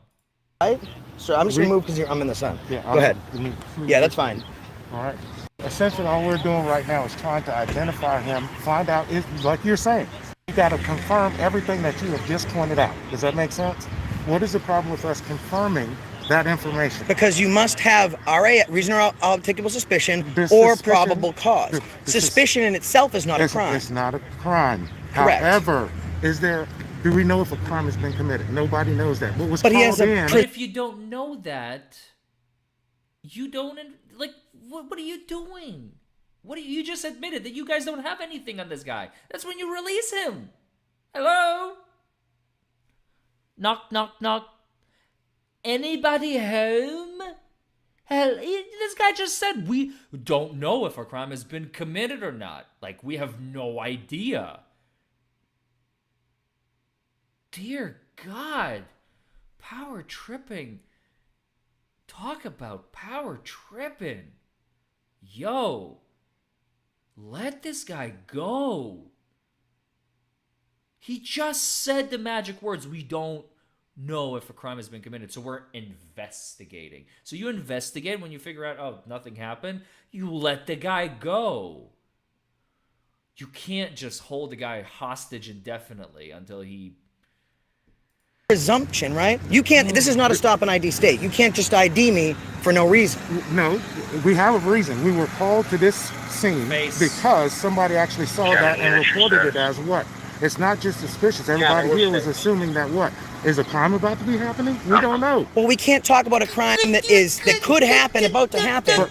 Right? So I'm just going to move because I'm in the sun. Yeah, go ahead. Yeah, that's fine. All right. Essentially, all we're doing right now is trying to identify him, find out, like you're saying, you got to confirm everything that you have just pointed out. Does that make sense? What is the problem with us confirming that information? Because you must have reasonable articulable suspicion or probable cause. Suspicion in itself is not a crime. It's not a crime. Correct. However, do we know if a crime has been committed? Nobody knows that. What was But called in? But if you don't know that, you don't, like, what are you doing? You just admitted that you guys don't have anything on this guy. That's when you release him. Hello? Knock, knock, knock. Anybody home? Hell, this guy just said we don't know if a crime has been committed or not. Like, we have no idea. Dear God. Power tripping. Talk about power tripping. Yo. Let this guy go. He just said the magic words. We don't know if a crime has been committed, so we're investigating. So you investigate. When you figure out, oh, nothing happened, you let the guy go. You can't just hold the guy hostage indefinitely until he... Presumption, right? You can't, this is not a stop and ID state. You can't just ID me for no reason. No, we have a reason. We were called to this scene because somebody actually saw that and reported it as what? It's not just suspicious. Everybody here was assuming that what? Is a crime about to be happening? We don't know. Well, we can't talk about a crime that could happen, about to happen.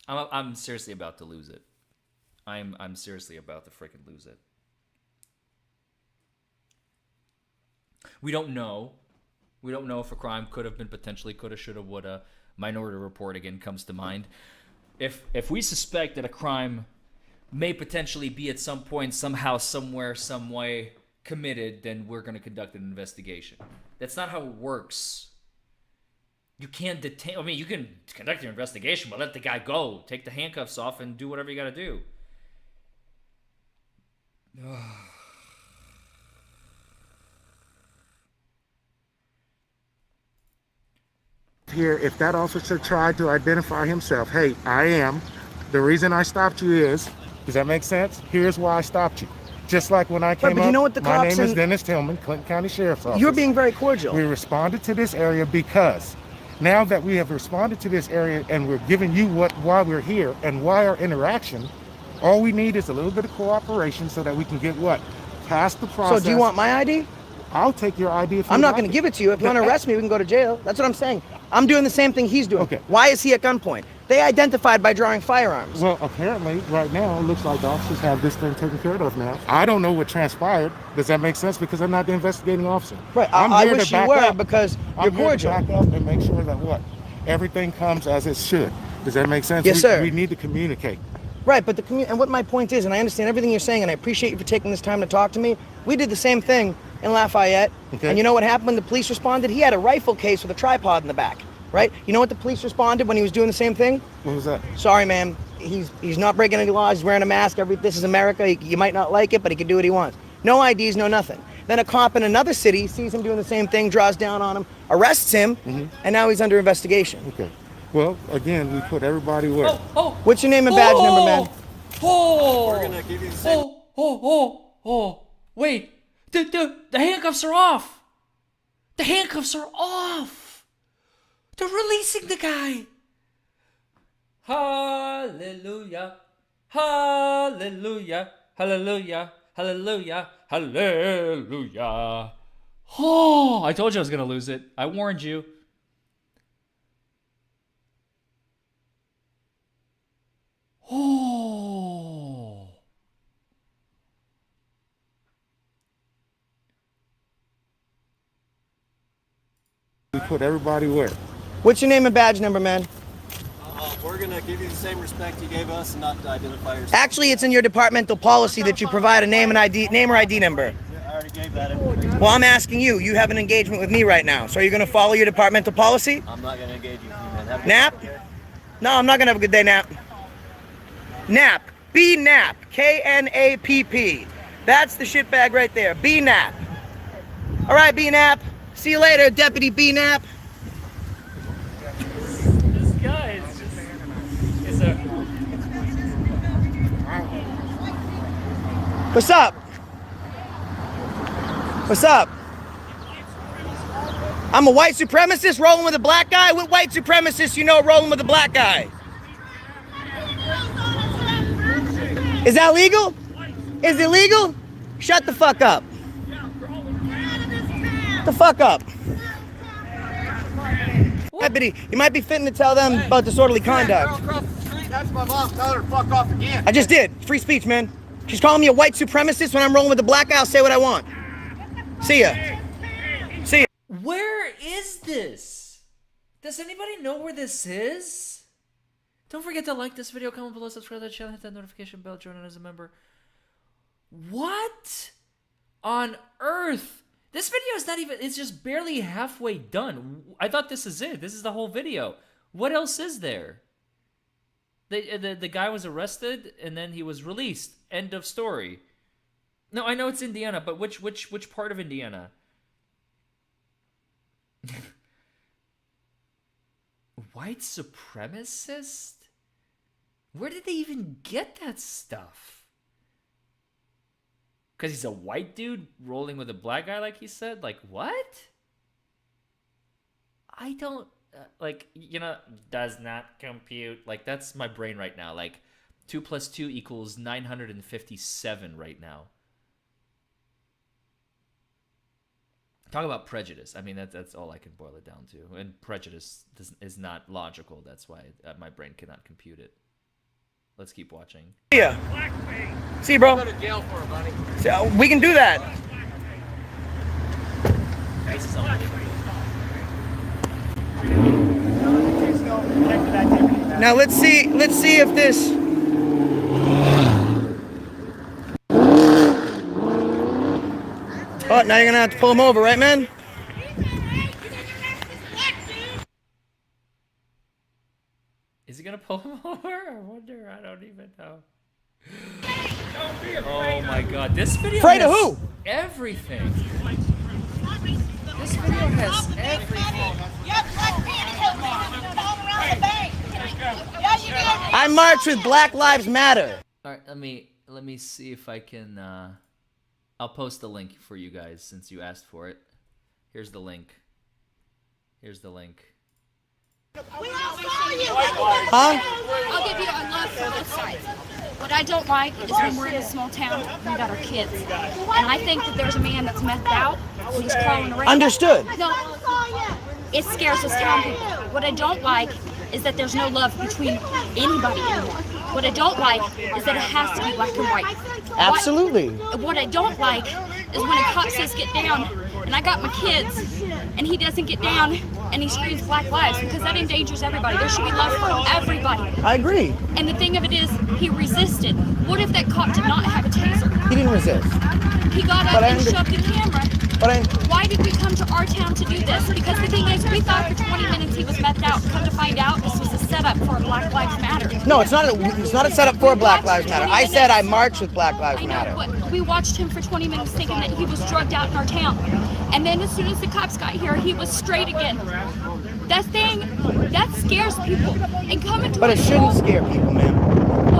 I'm seriously about to lose it. I'm seriously about to freaking lose it. We don't know. We don't know if a crime could have been potentially coulda, shoulda, woulda. Minority Report again comes to mind. If we suspect that a crime may potentially be at some point, somehow, somewhere, some way committed, then we're going to conduct an investigation. That's not how it works. You can't detain. I mean, you can conduct your investigation, but let the guy go. Take the handcuffs off and do whatever you got to do. Here, if that officer tried to identify himself, hey, I am. The reason I stopped you is, does that make sense? Here's why I stopped you. Just like when I came but up, you know what the my cops name is Dennis Tillman, Clinton County Sheriff's Office. You're being very cordial. We responded to this area because now that we have responded to this area and we're giving you why we're here and why our interaction, all we need is a little bit of cooperation so that we can get what? Past the process. So do you want my ID? I'll take your ID if you I'm not like going to it. give it to you. If you want to arrest me, we can go to jail. That's what I'm saying. I'm doing the same thing he's doing. Okay. Why is he at gunpoint? They identified by drawing firearms. Well, apparently, right now, it looks like the officers have this thing taken care of now. I don't know what transpired. Does that make sense? Because I'm not the investigating officer. Right. I wish you were because you're cordial. I'm here to back up and make sure that what? Everything comes as it should. Does that make sense? Yes, sir. We need to communicate. Right, but and what my point is, and I understand everything you're saying, and I appreciate you for taking this time to talk to me. We did the same thing in Lafayette. Okay. And you know what happened when the police responded? He had a rifle case with a tripod in the back, right? You know what the police responded when he was doing the same thing? What was that? Sorry, ma'am. He's not breaking any laws. He's wearing a mask. This is America. You might not like it, but he can do what he wants. No IDs, no nothing. Then a cop in another city sees him doing the same thing, draws down on him, arrests him, and now he's under investigation. Okay. Well, again, we put everybody where? What's your name and badge number, man? We're gonna give you the same. Wait. The handcuffs are off. The handcuffs are off. They're releasing the guy. Hallelujah. Hallelujah. Hallelujah. Hallelujah. Hallelujah. Oh, I told you I was gonna lose it. I warned you. Oh. We put everybody where? What's your name and badge number, man? We're going to give you the same respect you gave us and not to identify yourself. Actually, it's in your departmental policy that you provide a name or ID number. I already gave that information. Well, I'm asking you. You have an engagement with me right now. So are you going to follow your departmental policy? I'm not going to engage you, man. Have a good Nap? day. No, I'm not going to have a good day, Nap. Nap. B-Nap. K-N-A-P-P. That's the shitbag right there. B-Nap. All right, B-Nap. See you later, Deputy B-Nap. This guy is a... What's up? What's up? I'm a white supremacist rolling with a black guy? What white supremacist you know rolling with a black guy? Is that legal? Is it legal? Shut the fuck up. The fuck up. You might be fitting to tell them about disorderly conduct. That's my mom. Tell her to fuck off again. I just did. Free speech, man. She's calling me a white supremacist when I'm rolling with a black guy. I'll say what I want. See ya. See ya. Where is this? Does anybody know where this is? Don't forget to like this video, comment below, subscribe to the channel, hit that notification bell, join in as a member. What on earth? This video is not even, it's just barely halfway done. I thought this is it. This is the whole video. What else is there? The guy was arrested and then he was released. End of story. No, I know it's Indiana, but which part of Indiana? White supremacist? Where did they even get that stuff? Because he's a white dude rolling with a black guy, like he said? Like, what? I don't, does not compute. Like, that's my brain right now. Like, 2 + 2 = 957 right now. Talk about prejudice. I mean, that's all I can boil it down to. And prejudice is not logical. That's why my brain cannot compute it. Let's keep watching. Yeah. See, bro. Go to jail for it, buddy. So, we can do that. Now let's see if this. Oh, now you're gonna have to pull him over, right, man? Is he gonna pull him over? I wonder. I don't even know. Oh my God! This video Afraid of has who? everything. This video has everything. I march with Black Lives Matter. All right, let me see if I can. I'll post the link for you guys since you asked for it. Here's the link. Here's the link. Huh? I'll give you a love for both sides. What I don't like is when we're in a small town, we got our kids. And I think that there's a man that's methed out, and he's crawling around. Understood. No, it scares us town people. What I don't like is that there's no love between anybody anymore. What I don't like is that it has to be black and white. Absolutely. What I don't like is when a cop says get down, and I got my kids, and he doesn't get down, and he screams Black Lives, because that endangers everybody. There should be love for everybody. I agree. And the thing of it is, he resisted. What if that cop did not have a taser? He didn't resist. He got up and shoved the camera. Why did we come to our town to do this? Because the thing is, we thought for 20 minutes he was methed out. Come to find out, this was a setup for Black Lives Matter. No, it's not a setup for Black Lives Matter. I said I march with Black Lives Matter. But we watched him for 20 minutes thinking that he was drugged out in our town. And then as soon as the cops got here, he was straight again. That scares people. And coming to But it shouldn't scare people, man.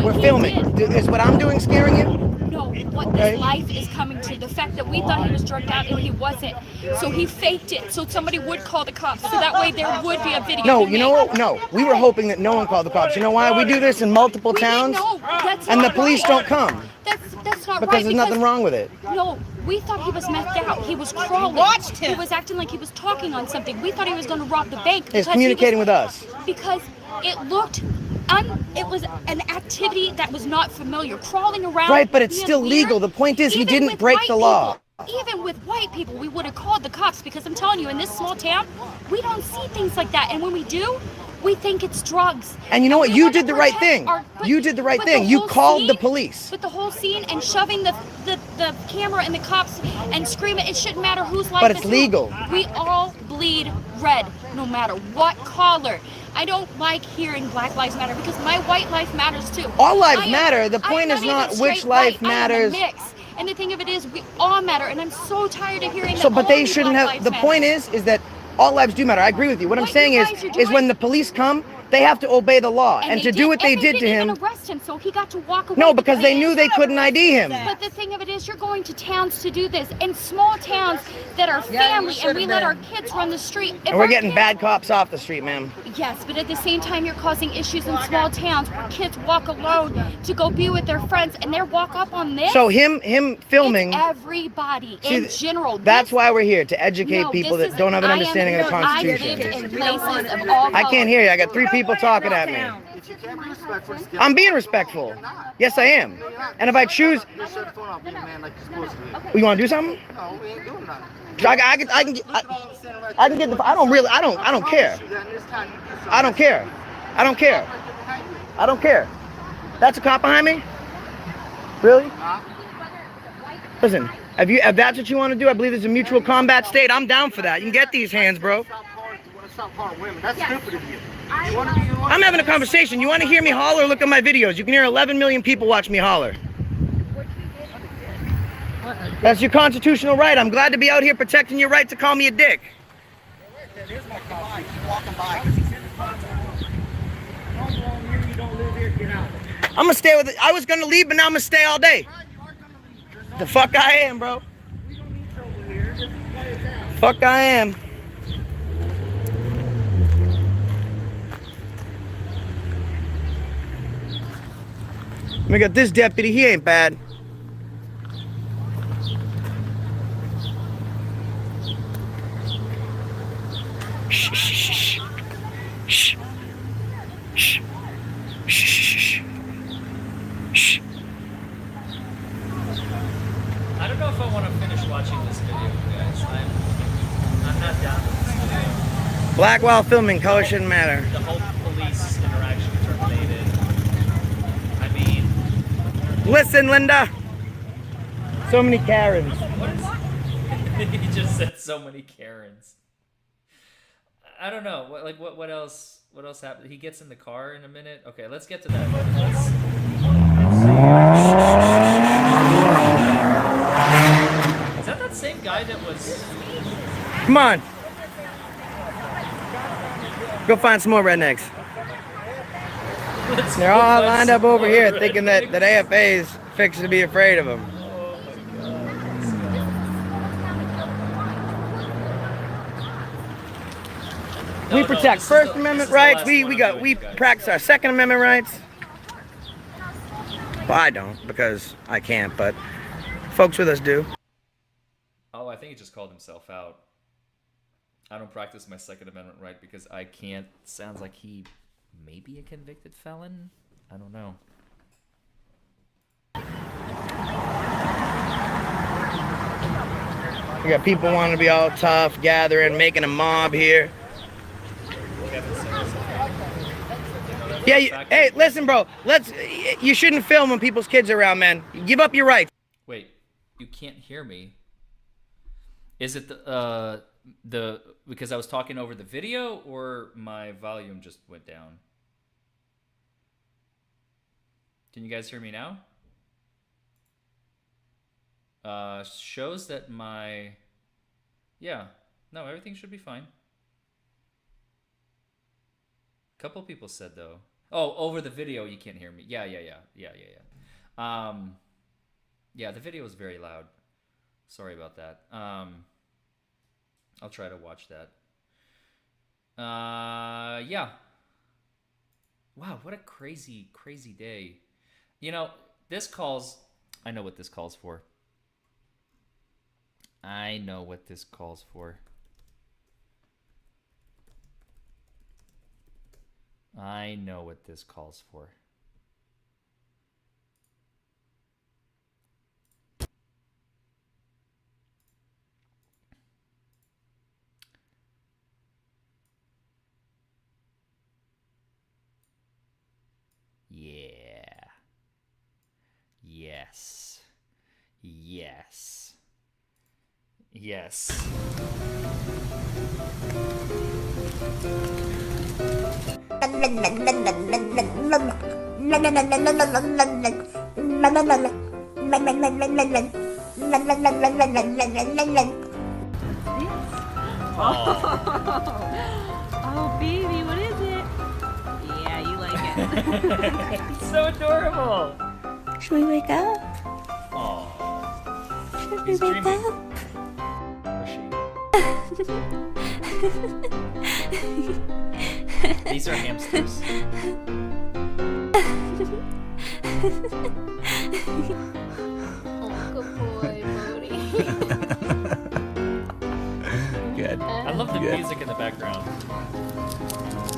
We're filming. Is what I'm doing scaring you? No, what this life is coming to. The fact that we thought he was drugged out and he wasn't. So he faked it so somebody would call the cops. So that way there would be a video. No, you know what? No. We were hoping that no one called the cops. You know why? We do this in multiple towns. And the police don't come. That's not right. Because there's nothing wrong with it. No, we thought he was methed out. He was crawling. We watched him. He was acting like he was talking on something. We thought he was going to rob the bank. He's communicating with us. Because it looked, it was an activity that was not familiar. Crawling around. Right, but it's still legal. The point is he didn't break the law. Even with white people, we would have called the cops because I'm telling you, in this small town, we don't see things like that. And when we do, we think it's drugs. And you know what? You did the right thing. You did the right thing. You called the police. But the whole scene and shoving the camera and the cops and screaming, it shouldn't matter whose life. But it's legal. We all bleed red, no matter what color. I don't like hearing Black Lives Matter because my white life matters too. All lives matter. The point is not which life matters. And the thing of it is, we all matter. And I'm so tired of hearing that. So, but they shouldn't have. The point is that all lives do matter. I agree with you. What I'm saying is when the police come, they have to obey the law. And to do what they did to him. They didn't arrest him, so he got to walk away. No, because they knew they couldn't ID him. But the thing of it is, you're going to towns to do this, in small towns that are family, and we let our kids run the street. And we're getting bad cops off the street, ma'am. Yes, but at the same time, you're causing issues in small towns where kids walk alone to go be with their friends, and they walk up on this. So him filming. It's everybody in general. That's why we're here, to educate people that don't have an understanding of the Constitution. I lived in places of all I can't hear you. I got 3 people talking at me. I'm being respectful. Yes, I am. And if I choose, you want to do something? I can get the. I don't care. I don't care. I don't care. I don't care. That's a cop behind me? Really? Listen, if that's what you want to do, I believe there's a mutual combat state. I'm down for that. You can get these hands, bro. That's stupid of you. I'm having a conversation. You want to hear me holler? Look at my videos. You can hear 11 million people watch me holler. That's your constitutional right. I'm glad to be out here protecting your right to call me a dick. I'm gonna stay with it. I was gonna leave, but now I'm gonna stay all day. The fuck I am, bro. Fuck I am. We got this deputy, he ain't bad. Shh, shh, shh, shh, shh, shh, shh, shh. Black while filming, color shouldn't matter. The whole police interaction terminated. I mean... Listen, Linda! So many Karens. He just said so many Karens. I don't know. What else? What else happened? He gets in the car in a minute. Okay, let's get to that. Is that same guy that was? Come on. Go find some more rednecks. They're all lined up over here thinking that AFA's fixing to be afraid of them. We protect First Amendment rights. We practice our Second Amendment rights. Well, I don't because I can't, but folks with us do. Oh, I think he just called himself out. I don't practice my Second Amendment right because I can't. Sounds like he may be a convicted felon. I don't know. We got people wanting to be all tough, gathering, making a mob here. Yeah, hey, listen, bro. You shouldn't film when people's kids are around, man. Give up your rights. Wait, you can't hear me. Is it the because I was talking over the video, or my volume just went down? Can you guys hear me now? Shows that no, everything should be fine. A couple people said though. Oh, over the video you can't hear me. Yeah. Yeah, the video was very loud. Sorry about that. I'll try to watch that. Yeah. Wow, what a crazy day. You know, this calls... I know what this calls for. I know what this calls for. I know what this calls for. Yeah. Yes. Yes. Yes. Oh, baby, what is it? Yeah, you like it. It's so adorable. Should we wake up? Aww. Should we He's wake dreaming. up? These are hamsters. Oh, good boy, Bodie. Good. I love the Good. music in the background.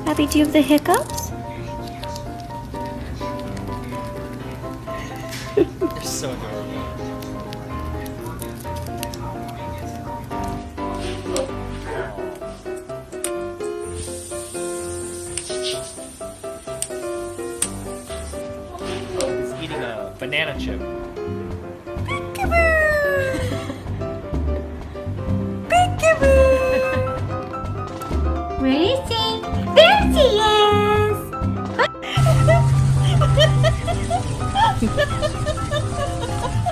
Abby, do you have the hiccups? They're so adorable. He's eating a banana chip. Where is he? There he is!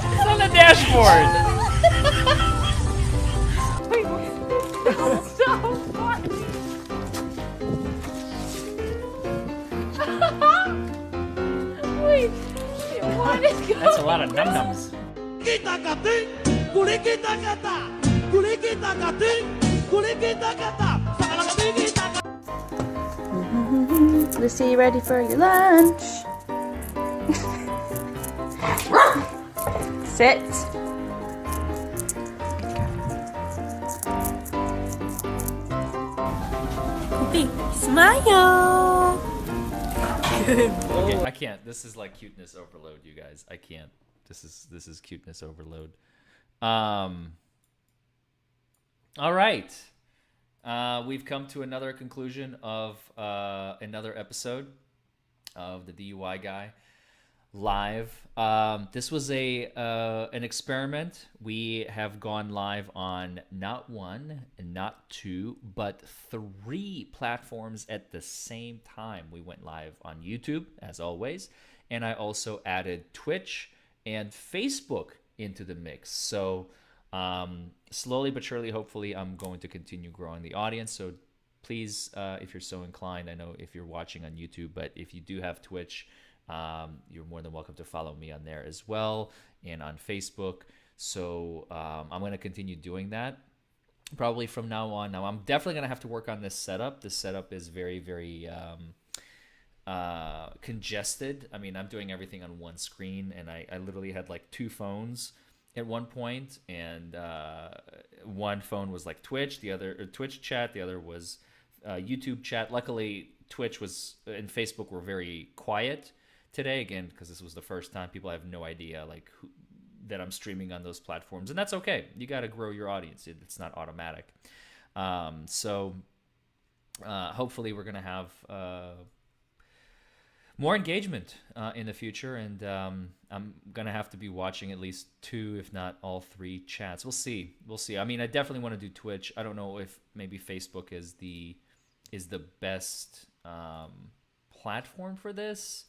It's on the dashboard! That's so funny! Wait, what is going on? That's a lot of num-nums. Lucy, you ready for your lunch? Sit. Big smile. Good boy. Okay, I can't. This is like cuteness overload, you guys. I can't. This is cuteness overload. All right. we've come to another conclusion of another episode of the DUI Guy live. This was an experiment. We have gone live on not one, not two, but 3 platforms at the same time. We went live on YouTube, as always, and I also added Twitch and Facebook into the mix. So slowly but surely, hopefully, I'm going to continue growing the audience. So please, if you're so inclined, I know if you're watching on YouTube, but if you do have Twitch, you're more than welcome to follow me on there as well, and on Facebook. So I'm going to continue doing that probably from now on. Now, I'm definitely going to have to work on this setup. This setup is very, very congested. I mean, I'm doing everything on one screen, and I literally had like 2 phones at one point, and one phone was like Twitch, the other Twitch chat, the other was YouTube chat. Luckily, Twitch and Facebook were very quiet today, again, because this was the first time. People have no idea like that I'm streaming on those platforms, and that's okay. You got to grow your audience. It's not automatic. So hopefully we're gonna have more engagement in the future, and I'm gonna have to be watching at least 2, if not all 3 chats. We'll see. I mean, I definitely want to do Twitch. I don't know if maybe Facebook is the best platform for this.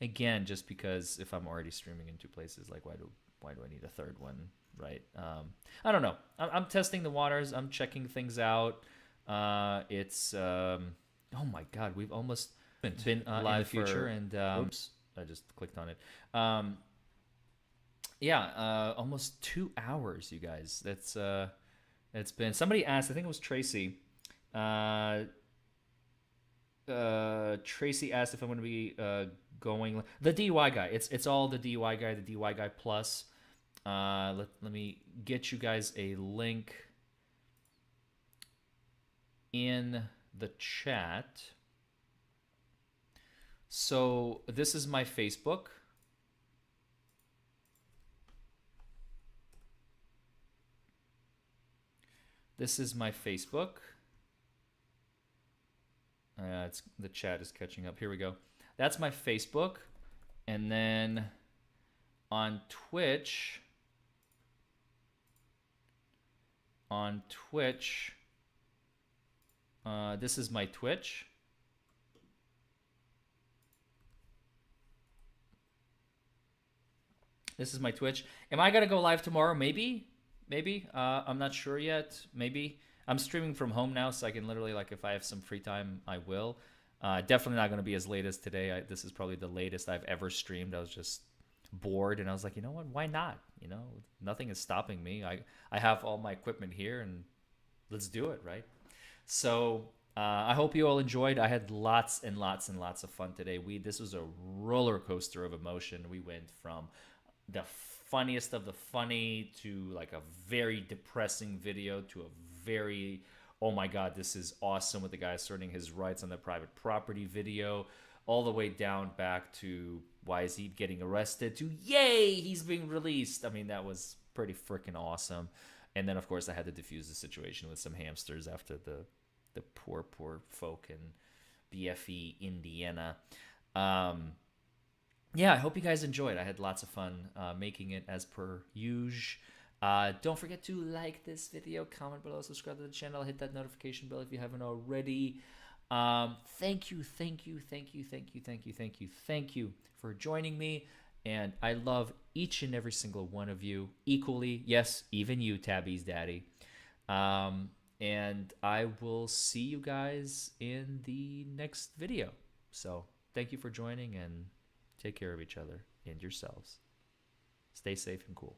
Again, just because if I'm already streaming in 2 places, like why do I need a 3rd one, right? I don't know. I'm testing the waters. I'm checking things out. It's oh my God, we've almost been live in the future, and oops, I just clicked on it. Yeah, almost 2 hours, you guys. That's it's been. Somebody asked. I think it was Tracy. Tracy asked if I'm going to be going the DUI guy. It's all the DUI guy, the DUI guy plus. Let me get you guys a link in the chat. So this is my Facebook. This is my Facebook. The chat is catching up. Here we go. That's my Facebook. And then on Twitch, this is my Twitch. This is my Twitch. Am I going to go live tomorrow? Maybe. I'm not sure yet. Maybe. I'm streaming from home now, so I can literally, like, if I have some free time, I will. Definitely not going to be as late as today. This is probably the latest I've ever streamed. I was just bored, and I was like, you know what? Why not? You know, nothing is stopping me. I have all my equipment here, and let's do it, right? So I hope you all enjoyed. I had lots and lots and lots of fun today. This was a roller coaster of emotion. We went from the funniest of the funny to like a very depressing video to a very, oh my God, this is awesome, with the guy asserting his rights on the private property video, all the way down back to why is he getting arrested, to yay, he's being released. I mean, that was pretty freaking awesome. And then, of course, I had to diffuse the situation with some hamsters after the poor folk in BFE, Indiana. Yeah, I hope you guys enjoyed. I had lots of fun making it as per usual. Don't forget to like this video, comment below, subscribe to the channel, hit that notification bell if you haven't already. Thank you for joining me. And I love each and every single one of you equally. Yes, even you, Tabby's daddy. And I will see you guys in the next video. So thank you for joining, and take care of each other and yourselves. Stay safe and cool.